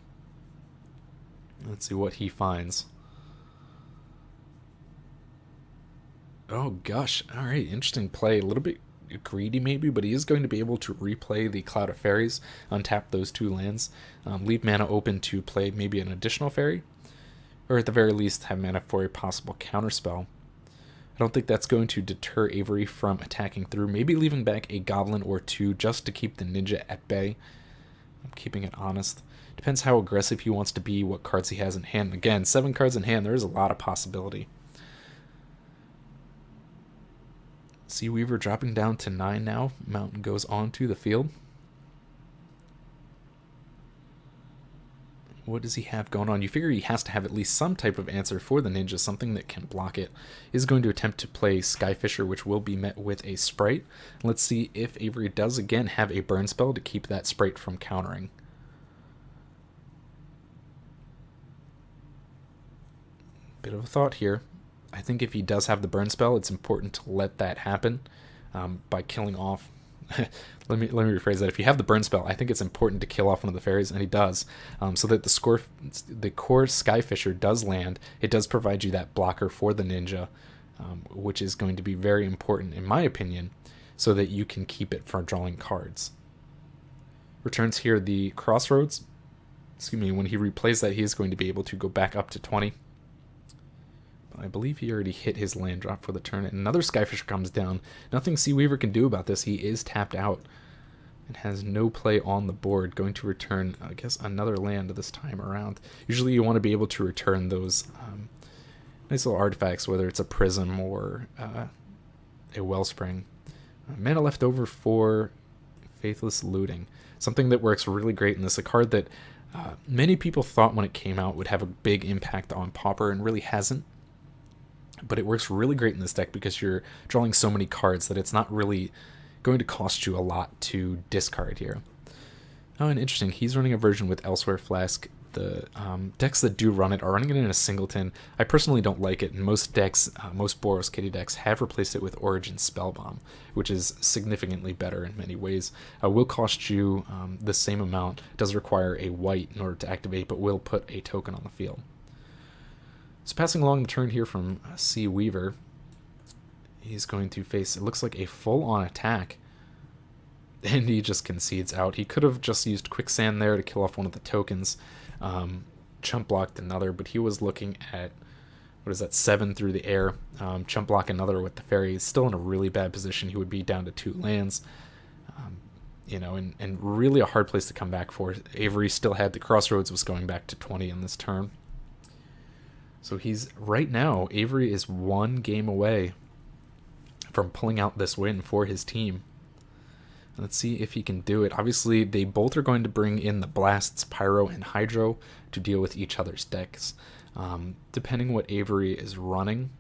Let's see what he finds. Oh, gosh. All right, interesting play. A little bit greedy maybe, but he is going to be able to replay the Cloud of Fairies, untap those 2 lands, leave mana open to play maybe an additional fairy, or at the very least have mana for a possible counterspell. I don't think that's going to deter Avery from attacking through, maybe leaving back a Goblin or 2 just to keep the Ninja at bay. I'm keeping it honest. Depends how aggressive he wants to be, what cards he has in hand. Again, 7 cards in hand, there is a lot of possibility. Sea Weaver dropping down to 9 now. Mountain goes onto the field. What does he have going on? You figure he has to have at least some type of answer for the ninja, something that can block it. He's going to attempt to play Skyfisher, which will be met with a Sprite. Let's see if Avery does again have a burn spell to keep that Sprite from countering. Bit of a thought here. I think if he does have the burn spell, it's important to let that happen by killing off. let me rephrase that. If you have the burn spell, I think it's important to kill off one of the fairies, and he does, so that the core Skyfisher does land. It does provide you that blocker for the ninja, which is going to be very important, in my opinion, so that you can keep it from drawing cards. Returns here the Crossroads. Excuse me. When he replays that, he is going to be able to go back up to 20. I believe he already hit his land drop for the turn. And another Skyfisher comes down. Nothing Sea Weaver can do about this. He is tapped out and has no play on the board. Going to return, I guess, another land this time around. Usually you want to be able to return those nice little artifacts, whether it's a prism or a wellspring. Mana left over for Faithless Looting. Something that works really great in this. A card that many people thought when it came out would have a big impact on Pauper and really hasn't. But it works really great in this deck because you're drawing so many cards that it's not really going to cost you a lot to discard here. Oh, and interesting, he's running a version with Elsewhere Flask. The decks that do run it are running it in a singleton. I personally don't like it, and most decks, most Boros Kitty decks, have replaced it with Origin Spellbomb, which is significantly better in many ways. Will cost you the same amount, does require a white in order to activate, but will put a token on the field. So passing along the turn here from Sea Weaver, he's going to face, it looks like, a full-on attack, and he just concedes out. He could have just used Quicksand there to kill off one of the tokens, chump blocked another, but he was looking at, what is that, 7 through the air, chump block another with the fairy. He's still in a really bad position. He would be down to 2 lands, and really a hard place to come back for. Avery still had the Crossroads, was going back to 20 in this turn. So he's, right now, Avery is 1 game away from pulling out this win for his team. Let's see if he can do it. Obviously, they both are going to bring in the Blasts, Pyro, and Hydro to deal with each other's decks. Depending what Avery is running,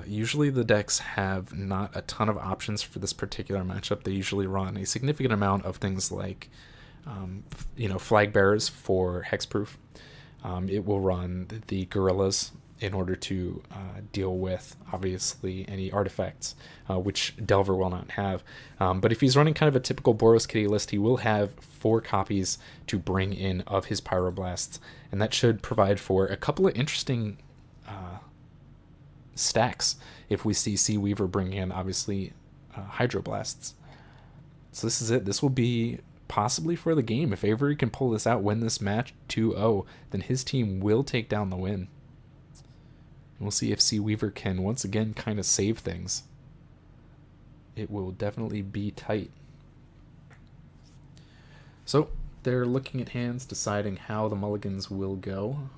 usually the decks have not a ton of options for this particular matchup. They usually run a significant amount of things like, Flag Bearers for Hexproof. It will run the Gorillas in order to deal with, obviously, any artifacts, which Delver will not have. But if he's running kind of a typical Boros Kitty list, he will have 4 copies to bring in of his Pyroblasts, and that should provide for a couple of interesting stacks if we see Sea Weaver bring in, obviously, Hydroblasts. So this is it. This will be possibly for the game. If Avery can pull this out, win this match 2-0, then his team will take down the win. And we'll see if Sea Weaver can once again kind of save things. It will definitely be tight. So they're looking at hands, deciding how the mulligans will go.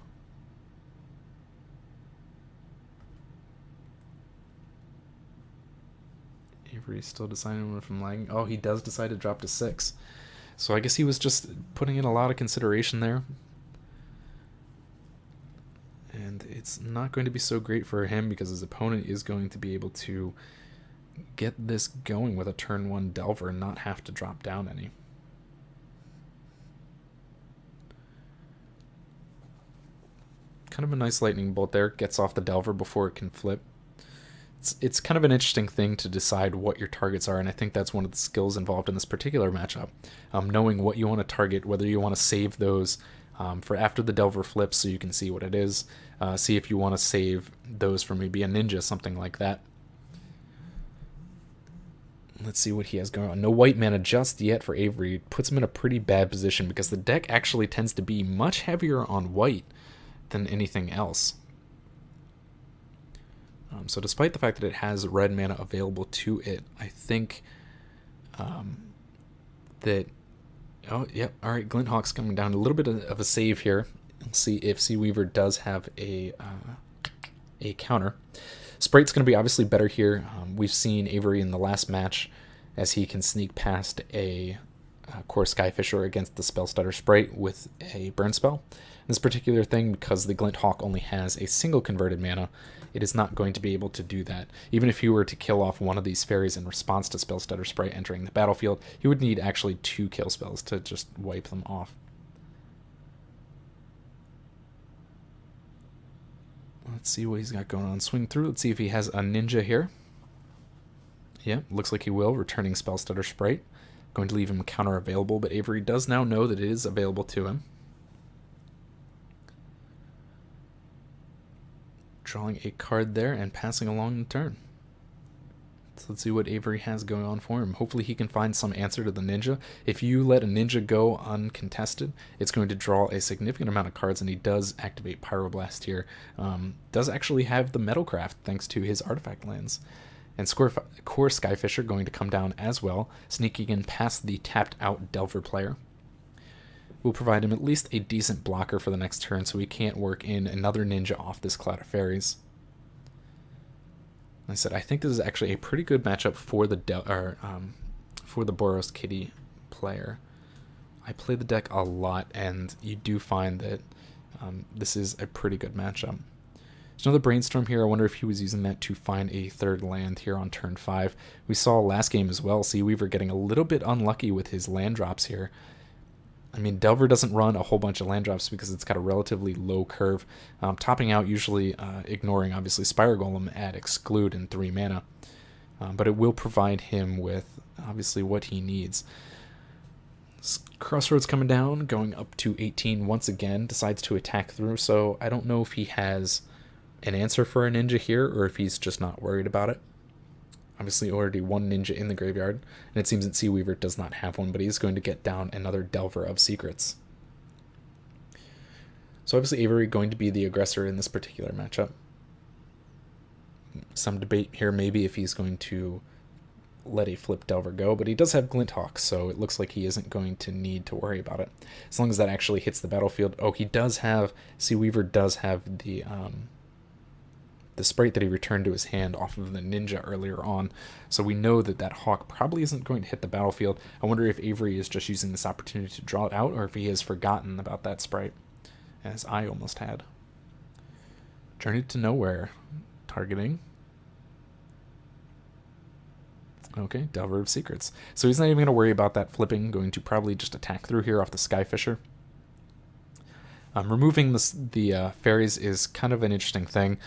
Avery's still deciding from lagging. Oh, he does decide to drop to 6. So I guess he was just putting in a lot of consideration there. And it's not going to be so great for him because his opponent is going to be able to get this going with a turn 1 Delver and not have to drop down any. Kind of a nice lightning bolt there. Gets off the Delver before it can flip. It's kind of an interesting thing to decide what your targets are, and I think that's one of the skills involved in this particular matchup. Knowing what you want to target, whether you want to save those for after the Delver flips so you can see what it is. See if you want to save those for maybe a ninja, something like that. Let's see what he has going on. No white mana just yet for Avery. It puts him in a pretty bad position because the deck actually tends to be much heavier on white than anything else. So despite the fact that it has red mana available to it, I think that... Oh, yep. All right, Glinthawk's coming down. A little bit of a save here. Let's see if Sea Weaver does have a counter. Sprite's going to be obviously better here. We've seen Avery in the last match as he can sneak past a Core Skyfisher against the Spell Stutter Sprite with a burn spell. This particular thing, because the Glint Hawk only has a single converted mana, it is not going to be able to do that. Even if you were to kill off one of these fairies in response to Spell Stutter Sprite entering the battlefield, you would need actually 2 kill spells to just wipe them off. Let's see what he's got going on. Swing through. Let's see if he has a ninja here. Yeah, looks like he will. Returning Spell Stutter Sprite. Going to leave him counter available, but Avery does now know that it is available to him. Drawing a card there and passing along the turn. So let's see what Avery has going on for him. Hopefully he can find some answer to the ninja. If you let a ninja go uncontested, it's going to draw a significant amount of cards, and he does activate Pyroblast here. Does actually have the Metalcraft thanks to his artifact lands. And Core Skyfisher going to come down as well, sneaking in past the tapped out Delver player. We'll provide him at least a decent blocker for the next turn so he can't work in another ninja off this Cloud of Fairies. Like I said, I think this is actually a pretty good matchup for the Boros Kitty player. I play the deck a lot, and you do find that this is a pretty good matchup. There's another Brainstorm here. I wonder if he was using that to find a third land here on turn 5. We saw last game as well, Seaweaver getting a little bit unlucky with his land drops here. I mean, Delver doesn't run a whole bunch of land drops because it's got a relatively low curve, topping out usually ignoring, obviously, Spire Golem at Exclude and 3 mana. But it will provide him with, obviously, what he needs. Crossroads coming down, going up to 18 once again, decides to attack through, so I don't know if he has an answer for a ninja here or if he's just not worried about it. Obviously already 1 ninja in the graveyard, and it seems that Seaweaver does not have one, but he's going to get down another Delver of Secrets. So obviously Avery going to be the aggressor in this particular matchup. Some debate here maybe if he's going to let a flip Delver go, but he does have Glint Hawk, so it looks like he isn't going to need to worry about it. As long as that actually hits the battlefield. Oh, he does have, Seaweaver does have the sprite that he returned to his hand off of the ninja earlier on, so we know that that Hawk probably isn't going to hit the battlefield. I wonder if Avery is just using this opportunity to draw it out, or if he has forgotten about that sprite, as I almost had. Journey to Nowhere, targeting. Okay, Delver of Secrets. So he's not even going to worry about that flipping, going to probably just attack through here off the Skyfisher. Removing the fairies is kind of an interesting thing.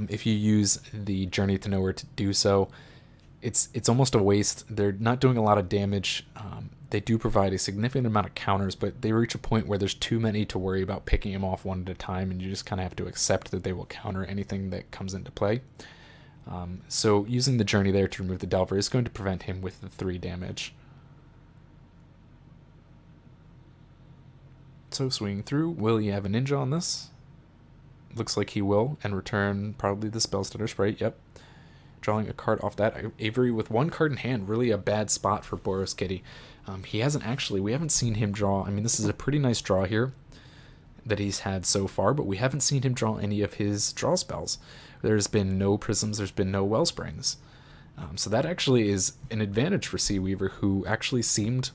If you use the Journey to Nowhere to do so, it's almost a waste. They're not doing a lot of damage. They do provide a significant amount of counters, but they reach a point where there's too many to worry about picking them off one at a time, and you just kind of have to accept that they will counter anything that comes into play. So using the Journey there to remove the Delver is going to prevent him with the 3 damage. So swinging through, will he have a ninja on this? Looks like he will, and return probably the Spell Stutter Sprite, yep. Drawing a card off that. Avery with 1 card in hand, really a bad spot for Boros Kitty. He hasn't actually, we haven't seen him draw, I mean this is a pretty nice draw here that he's had so far, but we haven't seen him draw any of his draw spells. There's been no Prisms, there's been no Wellsprings. So that actually is an advantage for Seaweaver, who actually seemed...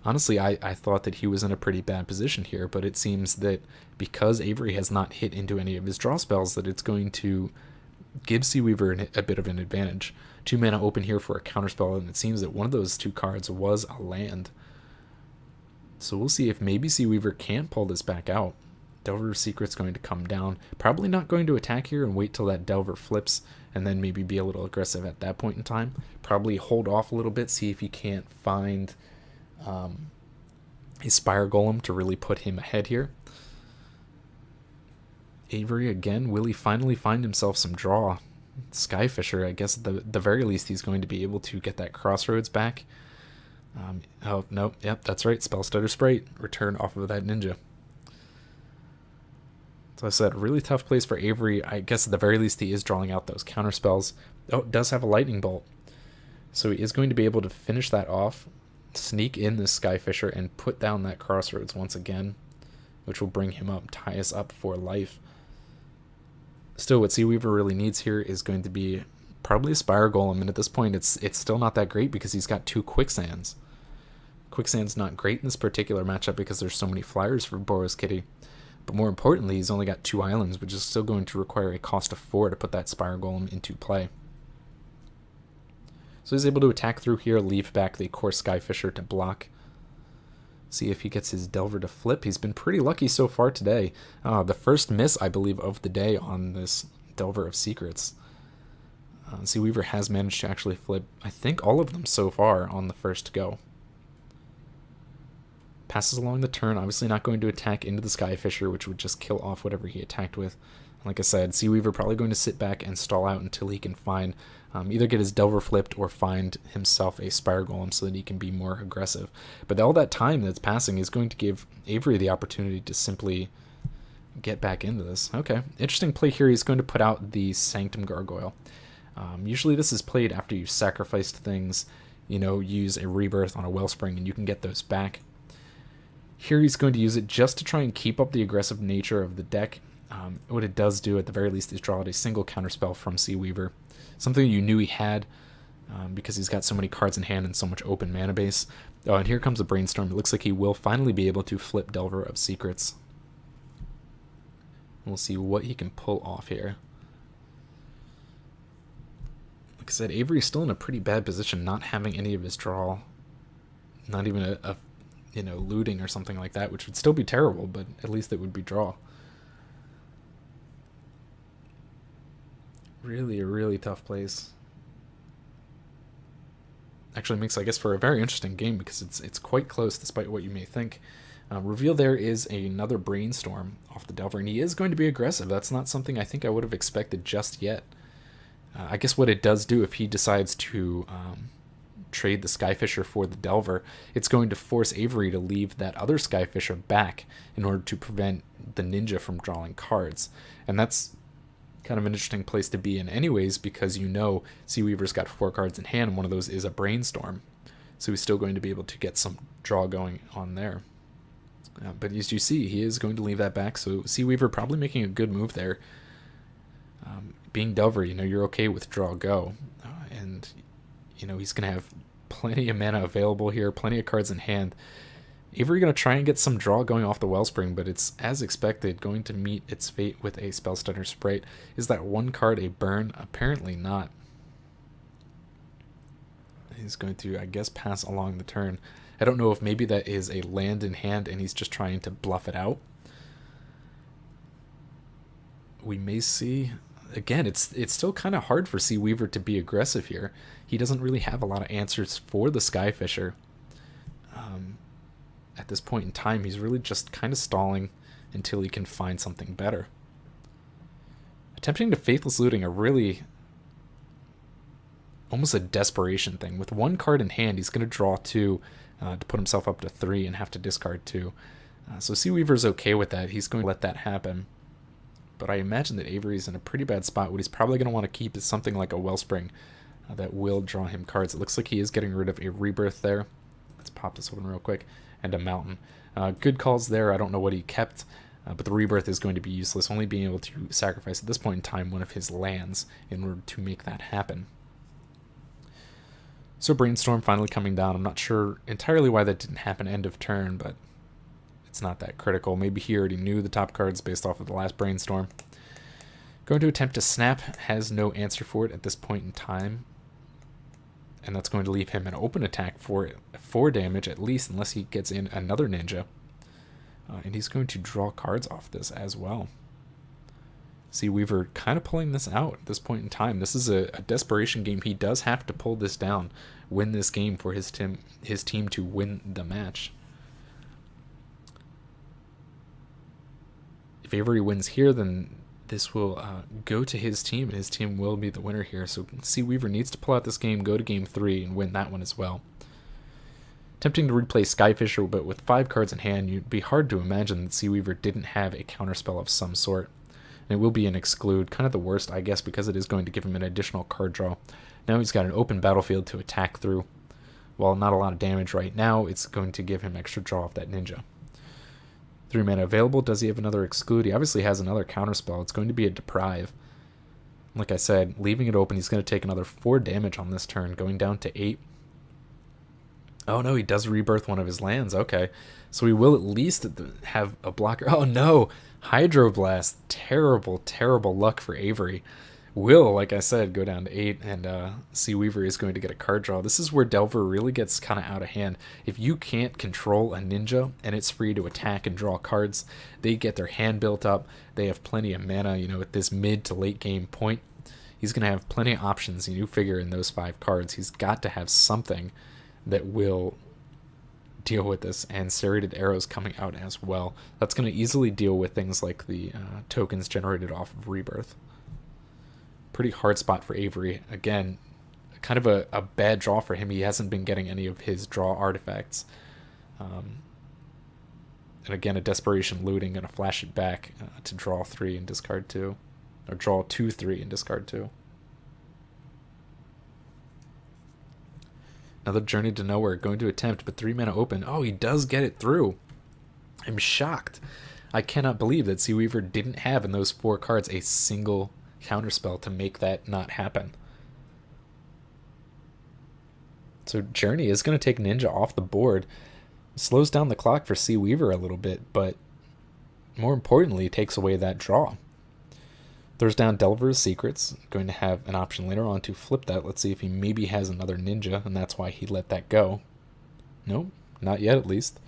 Honestly, I thought that he was in a pretty bad position here, but it seems that because Avery has not hit into any of his draw spells, that it's going to give Seaweaver a bit of an advantage. 2 mana open here for a counterspell, and it seems that one of those 2 cards was a land. So we'll see if maybe Seaweaver can pull this back out. Delver of Secret's going to come down. Probably not going to attack here and wait till that Delver flips, and then maybe be a little aggressive at that point in time. Probably hold off a little bit, see if he can't find... a Spire Golem to really put him ahead here. Avery again, will he finally find himself some draw? Skyfisher, I guess at the very least he's going to be able to get that Crossroads back. Oh, no, yep, that's right, Spell Stutter Sprite, return off of that ninja. So I said, really tough place for Avery. I guess at the very least he is drawing out those counter spells. Oh, it does have a Lightning Bolt. So he is going to be able to finish that off, sneak in this Skyfisher, and put down that Crossroads once again, which will bring him up, tie us up for life. Still, what Seaweaver really needs here is going to be probably a Spire Golem, and at this point it's still not that great because he's got 2 Quicksands. Quicksand's not great in this particular matchup because there's so many flyers for Boros Kitty. But more importantly, he's only got 2 islands, which is still going to require a cost of 4 to put that Spire Golem into play. So he's able to attack through here, leave back the Core Skyfisher to block. See if he gets his Delver to flip. He's been pretty lucky so far today. The first miss, I believe, of the day on this Delver of Secrets. Seaweaver has managed to actually flip, I think, all of them so far on the first go. Passes along the turn, obviously not going to attack into the Skyfisher, which would just kill off whatever he attacked with. Like I said, Seaweaver probably going to sit back and stall out until he can find, either get his Delver flipped or find himself a Spire Golem so that he can be more aggressive. But all that time that's passing is going to give Avery the opportunity to simply get back into this. Okay, interesting play here. He's going to put out the Sanctum Gargoyle. Usually this is played after you've sacrificed things, use a Rebirth on a Wellspring and you can get those back. Here he's going to use it just to try and keep up the aggressive nature of the deck. What it does do at the very least is draw out a single counterspell from Seaweaver. Something you knew he had because he's got so many cards in hand and so much open mana base. Oh, and here comes a Brainstorm. It looks like he will finally be able to flip Delver of Secrets. We'll see what he can pull off here. Like I said, Avery's still in a pretty bad position, not having any of his draw. Not even a looting or something like that, which would still be terrible, but at least it would be draw. Really a really tough place. Actually makes, I guess, for a very interesting game because it's quite close despite what you may think. Reveal there is another Brainstorm off the Delver, and he is going to be aggressive. That's not something I think I would have expected just yet. I guess what it does do if he decides to trade the Skyfisher for the Delver, it's going to force Avery to leave that other Skyfisher back in order to prevent the Ninja from drawing cards. And that's kind of an interesting place to be in anyways, because Seaweaver's got 4 cards in hand, and one of those is a Brainstorm. So he's still going to be able to get some draw going on there. But as you see, he is going to leave that back, so Seaweaver probably making a good move there. Being Delver, you're okay with draw go. And he's going to have plenty of mana available here, plenty of cards in hand. Avery going to try and get some draw going off the Wellspring, but it's, as expected, going to meet its fate with a Spellstunner Sprite. Is that one card a burn? Apparently not. He's going to, I guess, pass along the turn. I don't know if maybe that is a land in hand and he's just trying to bluff it out. We may see... Again, it's still kind of hard for Seaweaver to be aggressive here. He doesn't really have a lot of answers for the Skyfisher. At this point in time, he's really just kind of stalling until he can find something better. Attempting to Faithless Looting, a really... almost a desperation thing. With 1 card in hand, he's going to draw 2 to put himself up to 3 and have to discard 2. So Seaweaver's okay with that. He's going to let that happen. But I imagine that Avery's in a pretty bad spot. What he's probably going to want to keep is something like a Wellspring that will draw him cards. It looks like he is getting rid of a Rebirth there. Let's pop this open real quick. And a Mountain. Good calls there. I don't know what he kept, but the Rebirth is going to be useless, only being able to sacrifice at this point in time one of his lands in order to make that happen. So Brainstorm finally coming down. I'm not sure entirely why that didn't happen end of turn, but it's not that critical. Maybe he already knew the top cards based off of the last Brainstorm. Going to attempt to snap, has no answer for it at this point in time. And that's going to leave him an open attack for 4 damage at least, unless he gets in another Ninja. And he's going to draw cards off this as well. Seaweaver kind of pulling this out at this point in time. This is a desperation game. He does have to pull this down, win this game for his team to win the match. If Avery wins here, then this will go to his team, and his team will be the winner here. So Seaweaver needs to pull out this game, go to game 3, and win that one as well. Tempting to replay Skyfisher, but with 5 cards in hand, you'd be hard to imagine that Seaweaver didn't have a counterspell of some sort. And it will be an exclude, kind of the worst, I guess, because it is going to give him an additional card draw. Now he's got an open battlefield to attack through. While not a lot of damage right now, it's going to give him extra draw off that Ninja. 3 mana available. Does he have another exclude? He obviously has another counterspell. It's going to be a Deprive. Like I said, leaving it open, he's going to take another 4 damage on this turn, going down to 8. Oh no, he does rebirth one of his lands. Okay, so we will at least have a blocker. Oh no, Hydroblast. Terrible, terrible luck for Avery. Will, like I said, go down to 8, and Seaweaver is going to get a card draw. This is where Delver really gets kind of out of hand. If you can't control a ninja and it's free to attack and draw cards, they get their hand built up. They have plenty of mana, you know, at this mid to late game point. He's going to have plenty of options, and you figure in those 5 cards, he's got to have something that will deal with this, and serrated arrows coming out as well. That's going to easily deal with things like the tokens generated off of rebirth. Pretty hard spot for Avery. Again, kind of a bad draw for him. He hasn't been getting any of his draw artifacts. And again, a desperation looting, going to flash it back to draw 3 and discard 2. Or draw 2, 3 and discard 2. Another Journey to Nowhere, going to attempt, but 3 mana open. Oh, he does get it through. I'm shocked. I cannot believe that Seaweaver didn't have in those 4 cards a single counterspell to make that not happen. So Journey is going to take Ninja off the board. Slows down the clock for Seaweaver a little bit, but more importantly, takes away that draw. Throws down Delver's Secrets. Going to have an option later on to flip that. Let's see if he maybe has another Ninja, and that's why he let that go. Nope, not yet at least.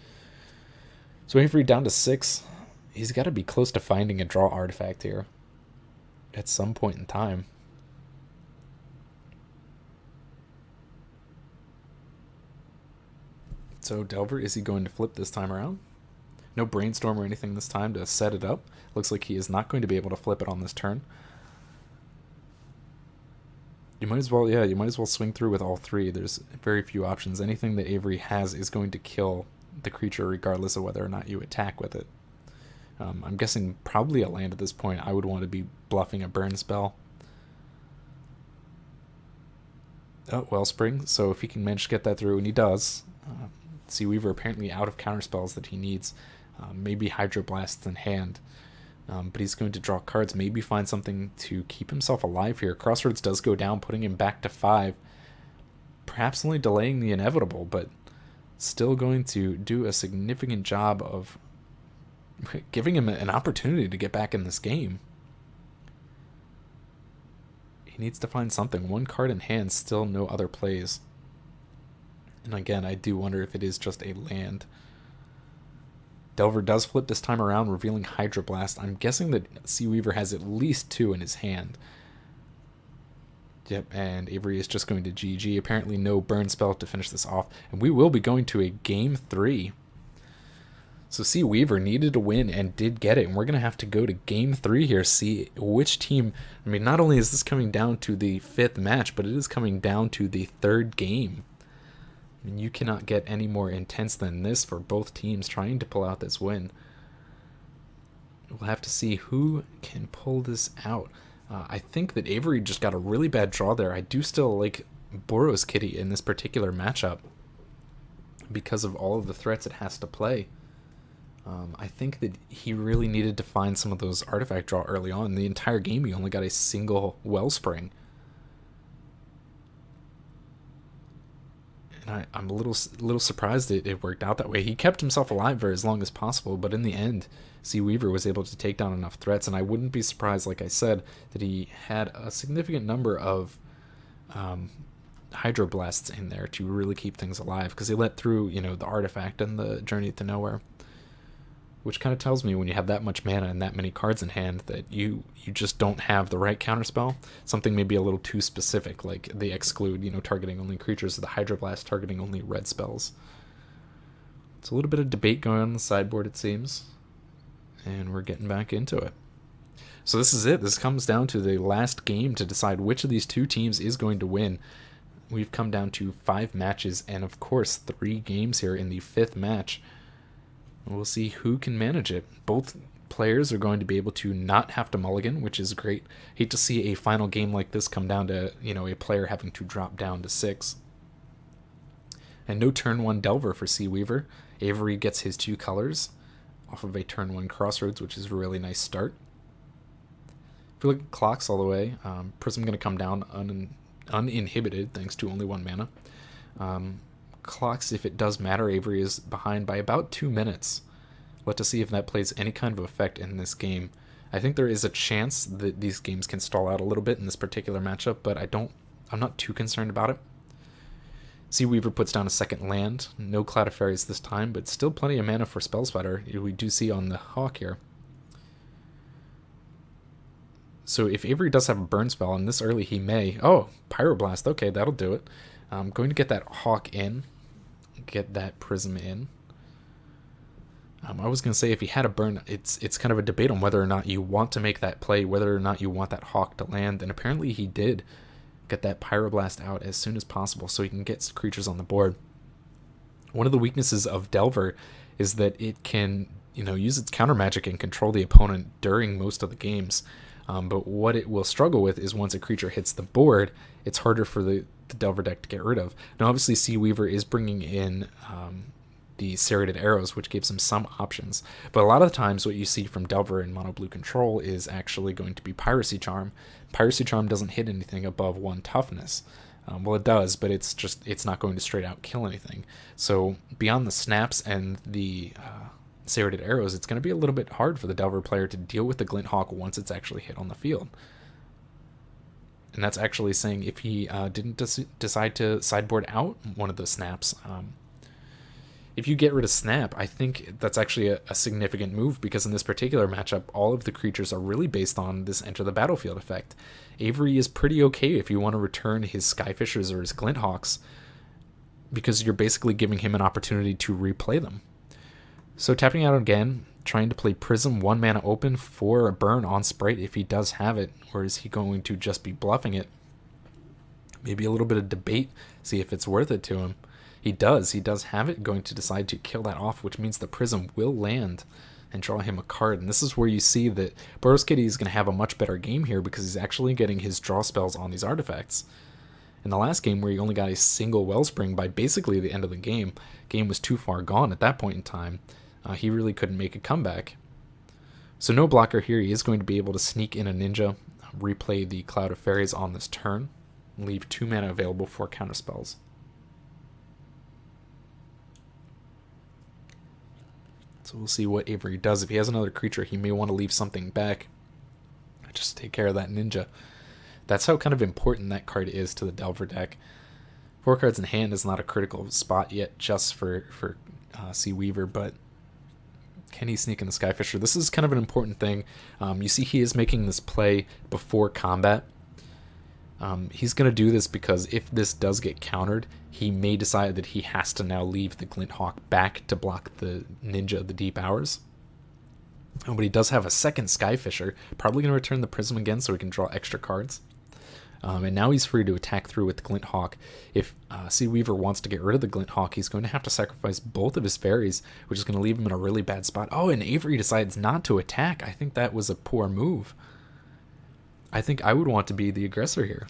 So Avery down to 6. He's got to be close to finding a draw artifact here at some point in time. So Delver, is he going to flip this time around? No Brainstorm or anything this time to set it up. Looks like he is not going to be able to flip it on this turn. You might as well swing through with all 3. There's very few options. Anything that Avery has is going to kill the creature regardless of whether or not you attack with it. I'm guessing probably a land at this point. I would want to be bluffing a burn spell. Oh, Wellspring. So if he can manage to get that through, and he does. Seaweaver apparently out of counterspells that he needs. Maybe Hydroblast in hand. But he's going to draw cards, maybe find something to keep himself alive here. Crossroads does go down, putting him back to 5. Perhaps only delaying the inevitable, but still going to do a significant job of giving him an opportunity to get back in this game. He needs to find something. 1 card in hand, still no other plays. And again, I do wonder if it is just a land. Delver does flip this time around, revealing Hydroblast. I'm guessing that Seaweaver has at least 2 in his hand. Yep, and Avery is just going to GG. Apparently no burn spell to finish this off. And we will be going to a game 3. So Seaweaver needed a win and did get it. And we're going to have to go to game 3 here, see which team... I mean, not only is this coming down to the 5th match, but it is coming down to the 3rd game. I mean, you cannot get any more intense than this for both teams trying to pull out this win. We'll have to see who can pull this out. I think that Avery just got a really bad draw there. I do still like Boros Kitty in this particular matchup because of all of the threats it has to play. I think that he really needed to find some of those artifact draw early on. The entire game he only got a single Wellspring. And I'm a little surprised it worked out that way. He kept himself alive for as long as possible, but in the end, Seaweaver was able to take down enough threats, and I wouldn't be surprised, like I said, that he had a significant number of Hydroblasts in there to really keep things alive, because he let through, you know, the artifact and the Journey to Nowhere. Which kind of tells me when you have that much mana and that many cards in hand that you just don't have the right counterspell. Something maybe a little too specific, like they exclude, you know, targeting only creatures, or the Hydroblast targeting only red spells. It's a little bit of debate going on the sideboard, it seems. And we're getting back into it. So this is it. This comes down to the last game to decide which of these 2 teams is going to win. We've come down to 5 matches and, of course, 3 games here in the 5th match. We'll see who can manage it. Both players are going to be able to not have to mulligan, which is great. Hate to see a final game like this come down to, you know, a player having to drop down to 6. And no turn 1 Delver for Seaweaver. Avery gets his 2 colors off of a turn 1 Crossroads, which is a really nice start. If we look at clocks all the way, Prism going to come down uninhibited thanks to only 1 mana. Clocks, if it does matter, Avery is behind by about 2 minutes. Let us see if that plays any kind of effect in this game. I think there is a chance that these games can stall out a little bit in this particular matchup, but I'm not too concerned about it. Sea Weaver puts down a second land. No Cloud of Fairies this time, but still plenty of mana for Spellspider. We do see on the Hawk here. So if Avery does have a burn spell, and this early he may... Oh, Pyroblast. Okay, that'll do it. I'm going to get that Hawk in. Get that Prism in. I was going to say if he had a burn, it's kind of a debate on whether or not you want to make that play, whether or not you want that Hawk to land, and apparently he did. Get that Pyroblast out as soon as possible so he can get creatures on the board. One of the weaknesses of Delver is that it can, use its counter magic and control the opponent during most of the games. But what it will struggle with is once a creature hits the board, it's harder for the Delver deck to get rid of. Now, obviously, Sea Weaver is bringing in the Serrated Arrows, which gives him some options. But a lot of the times what you see from Delver in Mono Blue Control is actually going to be Piracy Charm. Piracy Charm doesn't hit anything above 1 toughness. Well, it does, but it's not going to straight out kill anything. So beyond the snaps and the Serrated Arrows, it's going to be a little bit hard for the Delver player to deal with the Glint Hawk once it's actually hit on the field. And that's actually saying if he didn't decide to sideboard out one of the snaps. If you get rid of Snap, I think that's actually a significant move, because in this particular matchup, all of the creatures are really based on this Enter the Battlefield effect. Avery is pretty okay if you want to return his Skyfishers or his Glinthawks, because you're basically giving him an opportunity to replay them. So tapping out again, trying to play Prism, 1 mana open for a burn on Sprite if he does have it, or is he going to just be bluffing it? Maybe a little bit of debate, see if it's worth it to him. He does have it, going to decide to kill that off, which means the Prism will land and draw him a card. And this is where you see that Boros Kitty is going to have a much better game here, because he's actually getting his draw spells on these artifacts. In the last game, where he only got a single Wellspring by basically the end of the game was too far gone at that point in time. He really couldn't make a comeback. So no blocker here. He is going to be able to sneak in a Ninja, replay the Cloud of Fairies on this turn, leave 2 mana available for counterspells. So we'll see what Avery does. If he has another creature, he may want to leave something back. Just take care of that Ninja. That's how kind of important that card is to the Delver deck. 4 cards in hand is not a critical spot yet just for Sea Weaver, but can he sneak in the Skyfisher? This is kind of an important thing. You see he is making this play before combat. He's going to do this because if this does get countered, he may decide that he has to now leave the Glint Hawk back to block the Ninja of the Deep Hours. Oh, but he does have a second Skyfisher, probably going to return the Prism again so he can draw extra cards. And now he's free to attack through with the Glint Hawk. If Sea Weaver wants to get rid of the Glint Hawk, he's going to have to sacrifice both of his fairies, which is going to leave him in a really bad spot. Oh, and Avery decides not to attack. I think that was a poor move. I think I would want to be the aggressor here.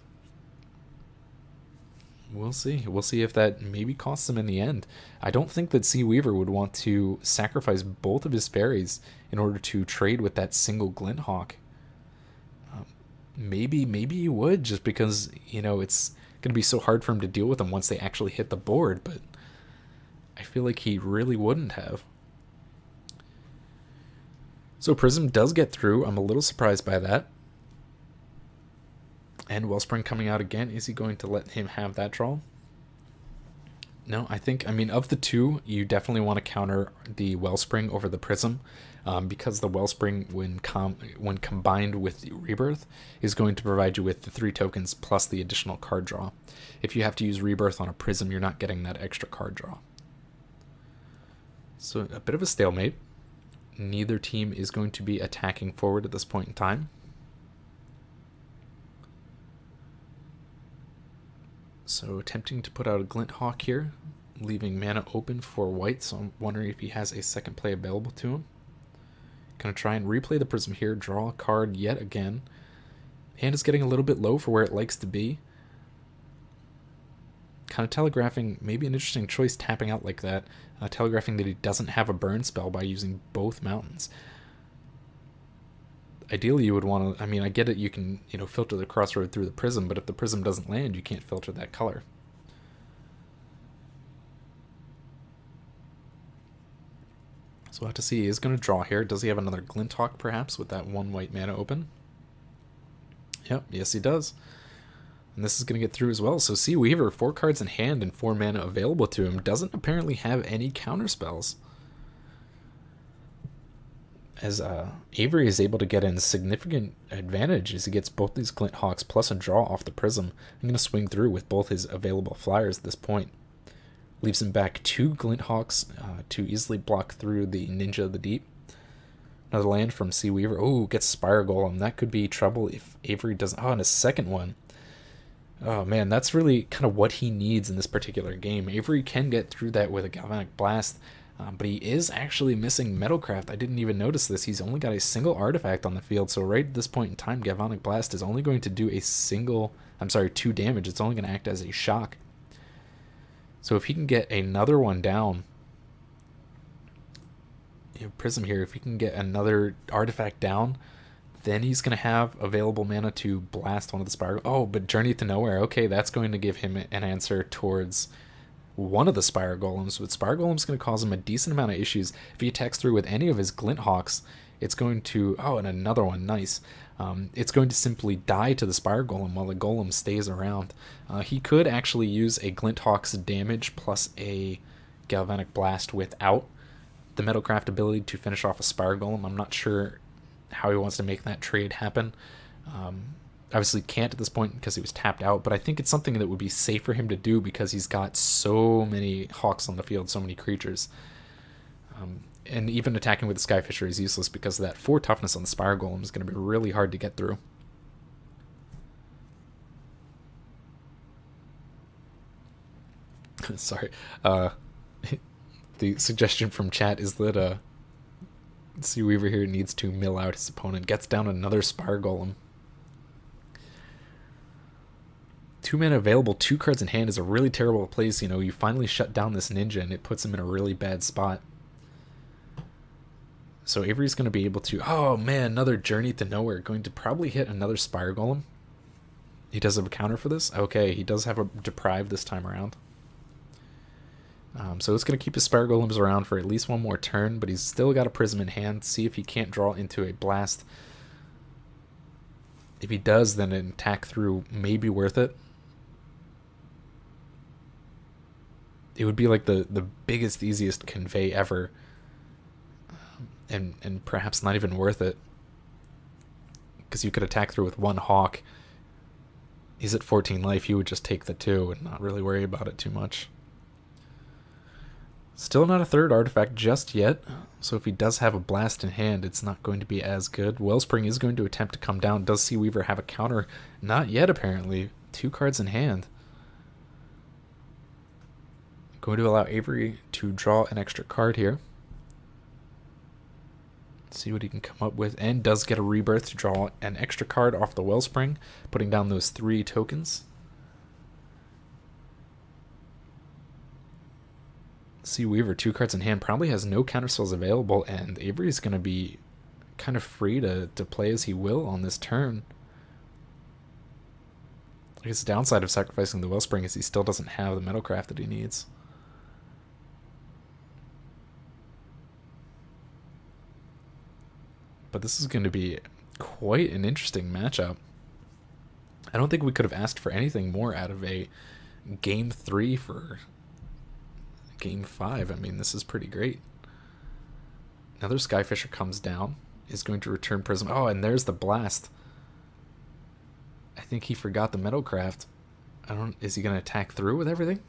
We'll see. We'll see if that maybe costs him in the end. I don't think that Sea Weaver would want to sacrifice both of his fairies in order to trade with that single Glint Hawk. Maybe he would, just because, it's going to be so hard for him to deal with them once they actually hit the board, but I feel like he really wouldn't have. So Prism does get through. I'm a little surprised by that. And Wellspring coming out again. Is he going to let him have that draw? No, I mean, of the two, you definitely want to counter the Wellspring over the Prism, because the Wellspring, when combined with the Rebirth, is going to provide you with the 3 tokens plus the additional card draw. If you have to use Rebirth on a Prism, you're not getting that extra card draw. So a bit of a stalemate. Neither team is going to be attacking forward at this point in time. So attempting to put out a Glint Hawk here, leaving mana open for white, so I'm wondering if he has a second play available to him. Gonna try and replay the Prism here, draw a card yet again. Hand is getting a little bit low for where it likes to be. Kind of telegraphing, maybe an interesting choice tapping out like that, telegraphing that he doesn't have a burn spell by using both mountains. Ideally, you would want to... I mean, I get it, you can, you know, filter the crossroad through the prism, but if the prism doesn't land, you can't filter that color. So we'll have to see. He is going to draw here. Does he have another Glinthawk, perhaps, with that 1 white mana open? Yep, yes he does. And this is going to get through as well. So Sea Weaver, 4 cards in hand and 4 mana available to him, doesn't apparently have any counter spells. As Avery is able to get in significant advantage as he gets both these Glinthawks plus a draw off the prism. I'm going to swing through with both his available flyers at this point. Leaves him back 2 Glinthawks to easily block through the Ninja of the Deep. Another land from Sea Weaver. Oh, gets Spire Golem. That could be trouble if Avery doesn't... Oh, and a second one. Oh, man, that's really kind of what he needs in this particular game. Avery can get through that with a Galvanic Blast, but he is actually missing Metalcraft. I didn't even notice this. He's only got a single artifact on the field, so right at this point in time, Galvanic Blast is only going to do 2 damage. It's only going to act as a shock. So if he can get another one down, you know, Prism here, if he can get another artifact down, then he's going to have available mana to blast one of the Spire... Oh, but Journey to Nowhere. Okay, that's going to give him an answer towards one of the Spire Golems. But Spire Golem's going to cause him a decent amount of issues. If he attacks through with any of his Glinthawks, it's going to... Oh, and another one. Nice. It's going to simply die to the Spire Golem while the Golem stays around. He could actually use a Glinthawk's damage plus a Galvanic Blast without the Metalcraft ability to finish off a Spire Golem. I'm not sure how he wants to make that trade happen. Obviously can't at this point because he was tapped out, but I think it's something that would be safe for him to do because he's got so many Hawks on the field, so many creatures. And even attacking with the Skyfisher is useless because of that 4 toughness on the Spire Golem is going to be really hard to get through. Sorry. The suggestion from chat is that Sea Weaver here needs to mill out his opponent. Gets down another Spire Golem. 2 mana available, 2 cards in hand is a really terrible place. You know, you finally shut down this Ninja and it puts him in a really bad spot. So Avery's going to be able to... Oh, man, another Journey to Nowhere. Going to probably hit another Spire Golem. He does have a counter for this? Okay, he does have a Deprive this time around. So it's going to keep his Spire Golems around for at least one more turn, but he's still got a Prism in hand. See if he can't draw into a Blast. If he does, then an attack through may be worth it. It would be like the biggest, easiest convey ever. And perhaps not even worth it. Because you could attack through with 1 Hawk. He's at 14 life, he would just take the 2 and not really worry about it too much. Still not a 3rd artifact just yet, so if he does have a Blast in hand, it's not going to be as good. Wellspring is going to attempt to come down. Does Sea Weaver have a counter? Not yet, apparently. 2 cards in hand. Going to allow Avery to draw an extra card here. See what he can come up with, and does get a Rebirth to draw an extra card off the Wellspring, putting down those 3 tokens. Sea Weaver, 2 cards in hand, probably has no counterspells available, and Avery's going to be kind of free to play as he will on this turn. I guess the downside of sacrificing the Wellspring is he still doesn't have the Metalcraft that he needs. But this is going to be quite an interesting matchup. I don't think we could have asked for anything more out of a Game 3 for Game 5. I mean, this is pretty great. Another Skyfisher comes down, is going to return Prism. Oh, and there's the Blast. I think he forgot the Metalcraft. Is he going to attack through with everything?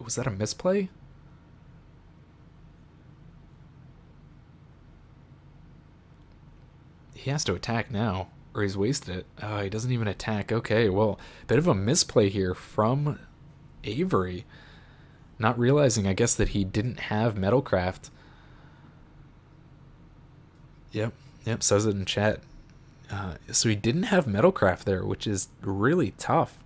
Was that a misplay? He has to attack now, or he's wasted it. Oh, he doesn't even attack. Okay, well, bit of a misplay here from Avery. Not realizing, I guess, that he didn't have Metalcraft. Yep, says it in chat. So he didn't have Metalcraft there, which is really tough.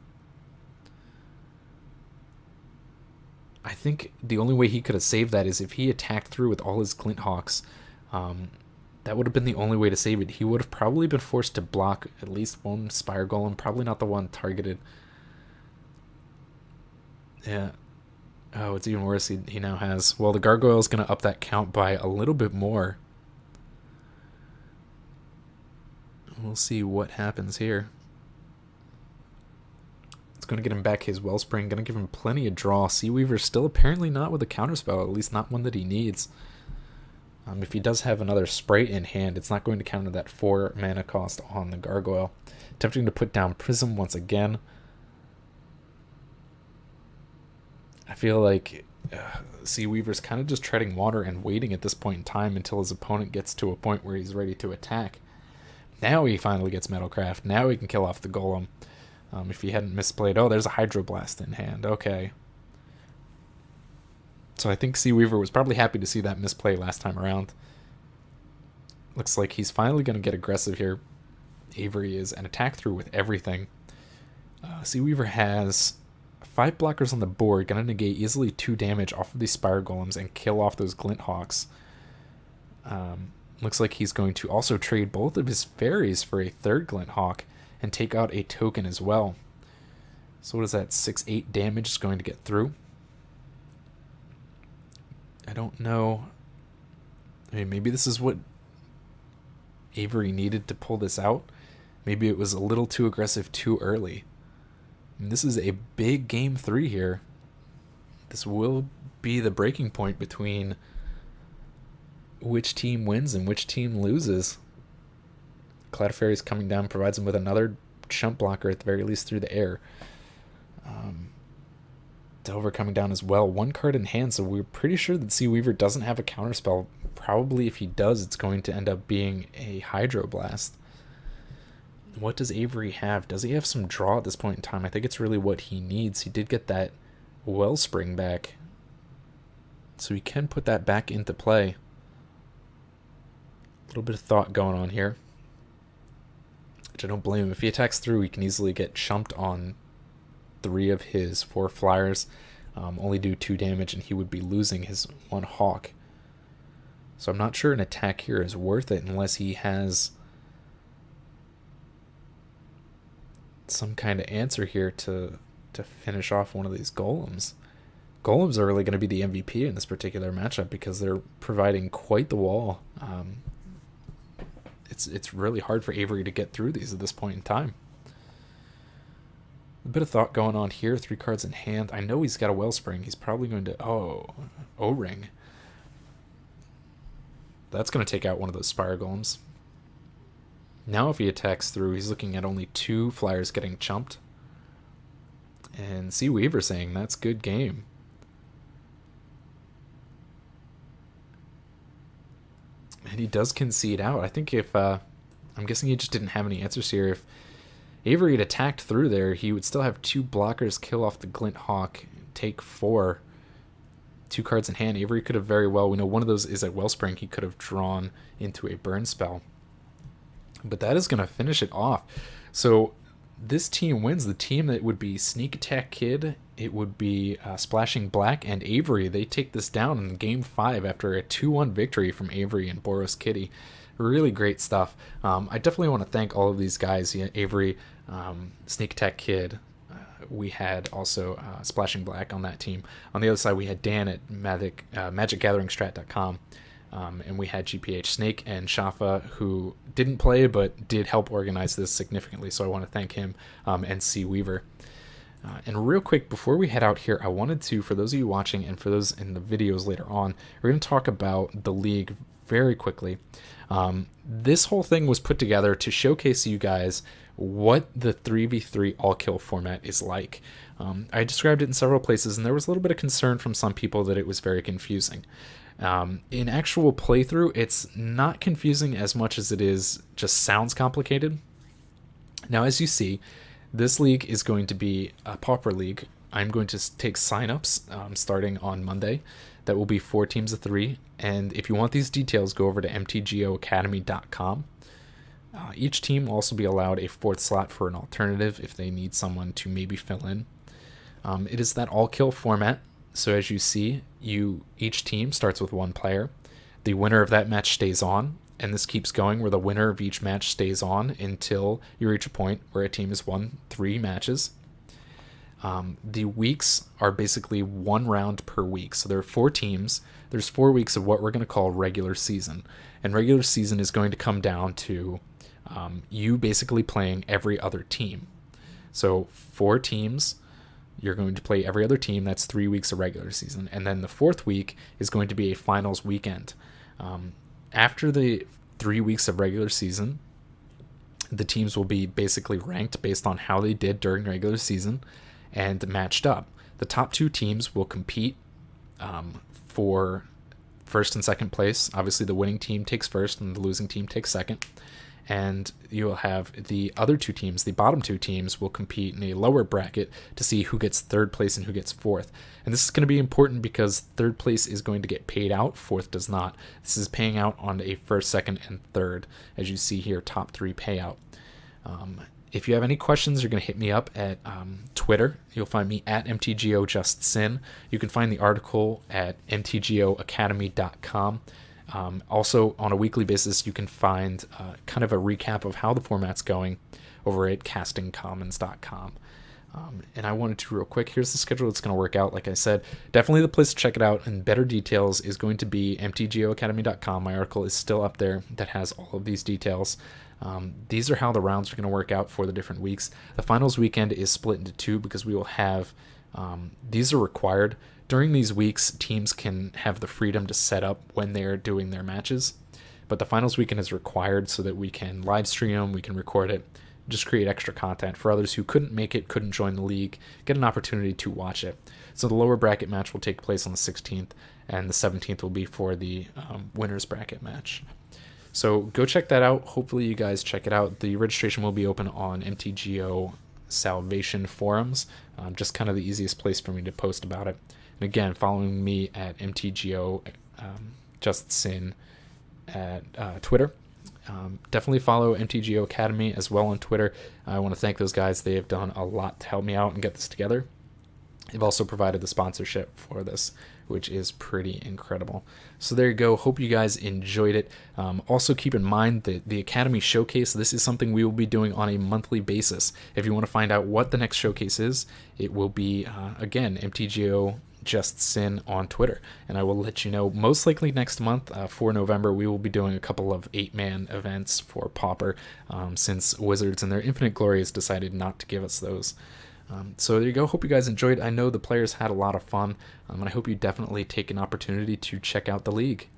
I think the only way he could have saved that is if he attacked through with all his Glinthawks. That would have been the only way to save it. He would have probably been forced to block at least one Spire Golem, probably not the one targeted. Yeah. Oh, it's even worse. He now has... Well, the Gargoyle is going to up that count by a little bit more. We'll see what happens here. It's going to get him back his Wellspring, going to give him plenty of draw. Seaweaver's still apparently not with a counterspell, at least not one that he needs. If he does have another Sprite in hand, it's not going to counter that 4 mana cost on the Gargoyle. Attempting to put down Prism once again. I feel like Seaweaver's kind of just treading water and waiting at this point in time until his opponent gets to a point where he's ready to attack. Now he finally gets Metalcraft. Now he can kill off the Golem. If he hadn't misplayed... Oh, there's a Hydroblast in hand. Okay. So I think Seaweaver was probably happy to see that misplay last time around. Looks like he's finally going to get aggressive here. Avery is an attack through with everything. Seaweaver has 5 blockers on the board, going to negate easily 2 damage off of these Spire Golems and kill off those Glint Hawks. Looks like he's going to also trade both of his fairies for a 3rd Glint Hawk and take out a token as well. So what is that? 6-8 damage is going to get through. I don't know. I mean, maybe this is what Avery needed to pull this out. Maybe it was a little too aggressive too early. I mean, this is a big game 3 here. This will be the breaking point between which team wins and which team loses. Cloud Fairy's coming down, provides him with another chump blocker at the very least through the air. Delver coming down as well. 1 card in hand, so we're pretty sure that Seaweaver doesn't have a counterspell. Probably if he does, it's going to end up being a Hydroblast. What does Avery have? Does he have some draw at this point in time? I think it's really what he needs. He did get that Wellspring back, so he can put that back into play. A little bit of thought going on here, which I don't blame him. If he attacks through, he can easily get chumped on 3 of his 4 flyers, only do 2 damage, and he would be losing his 1 Hawk. So I'm not sure an attack here is worth it unless he has some kind of answer here to finish off one of these Golems. Golems are really going to be the MVP in this particular matchup because they're providing quite the wall. It's really hard for Avery to get through these at this point in time. A bit of thought going on here. 3 cards in hand. I know he's got a Wellspring. He's probably going to... Oh, O-Ring. That's going to take out one of those Spire Golems. Now if he attacks through, he's looking at only 2 flyers getting chumped. And Seaweaver saying, that's good game. And he does concede out. I think if... I'm guessing he just didn't have any answers here. If Avery had attacked through there, he would still have 2 blockers kill off the Glint Hawk, take 4. 2 cards in hand. Avery could have very well... We know one of those is at Wellspring. He could have drawn into a burn spell. But that is going to finish it off. So this team wins. The team that would be Sneak Attack Kid, it would be Splashing Black, and Avery. They take this down in Game 5 after a 2-1 victory from Avery and Boros Kitty. Really great stuff. I definitely want to thank all of these guys. Yeah, Avery, Sneak Attack Kid. We had also Splashing Black on that team. On the other side, we had Dan at MagicGatheringStrat.com. And we had GPH Snake and Shafa, who didn't play but did help organize this significantly, so I want to thank him, and Seaweaver. And real quick, before we head out here, I wanted to, for those of you watching and for those in the videos later on, we're going to talk about the league very quickly. This whole thing was put together to showcase you guys what the 3v3 all-kill format is like. I described it in several places, and there was a little bit of concern from some people that it was very confusing. In actual playthrough, it's not confusing as much as it is just sounds complicated. Now, as you see, this league is going to be a Pauper league. I'm going to take signups starting on Monday. That will be 4 teams of 3. And if you want these details, go over to mtgoacademy.com. Each team will also be allowed a 4th slot for an alternative if they need someone to maybe fill in. It is that all-kill format. So as you see, each team starts with 1 player. The winner of that match stays on. and this keeps going where the winner of each match stays on until you reach a point where a team has won 3 matches. The weeks are basically 1 round per week. So there are 4 teams. There's 4 weeks of what we're going to call regular season. And regular season is going to come down to you basically playing every other team. So 4 teams, you're going to play every other team. That's 3 weeks of regular season. And then the 4th week is going to be a finals weekend. After the 3 weeks of regular season, the teams will be basically ranked based on how they did during regular season and matched up. The top 2 teams will compete for first and second place. Obviously, the winning team takes first and the losing team takes second. And you will have the other 2 teams, the bottom 2 teams, will compete in a lower bracket to see who gets 3rd place and who gets 4th. And this is going to be important because 3rd place is going to get paid out, 4th does not. This is paying out on a 1st, 2nd, and 3rd, as you see here, top 3 payout. If you have any questions, you're going to hit me up at Twitter. You'll find me at MTGO JustSin. You can find the article at mtgoacademy.com. Also, on a weekly basis, you can find kind of a recap of how the format's going over at castingcommons.com. And I wanted to real quick, here's the schedule that's going to work out. Like I said, definitely the place to check it out and better details is going to be mtgoacademy.com. My article is still up there that has all of these details. These are how the rounds are going to work out for the different weeks. The finals weekend is split into 2 because we will have, these are required. During these weeks, teams can have the freedom to set up when they're doing their matches, but the finals weekend is required so that we can live stream them, we can record it, just create extra content for others who couldn't make it, couldn't join the league, get an opportunity to watch it. So the lower bracket match will take place on the 16th, and the 17th will be for the winners bracket match. So go check that out. Hopefully you guys check it out. The registration will be open on MTGO Salvation forums, just kind of the easiest place for me to post about it. And again, following me at MTGO JustSin at Twitter. Definitely follow MTGO Academy as well on Twitter. I want to thank those guys. They have done a lot to help me out and get this together. They've also provided the sponsorship for this, which is pretty incredible. So there you go. Hope you guys enjoyed it. Also keep in mind that the Academy Showcase, this is something we will be doing on a monthly basis. If you want to find out what the next showcase is, it will be, again, MTGO JustSin on Twitter, and I will let you know most likely next month. For November, we will be doing a couple of 8-man events for Pauper, since Wizards and their Infinite Glory has decided not to give us those. So there you go. Hope you guys enjoyed. I know the players had a lot of fun, and I hope you definitely take an opportunity to check out the league.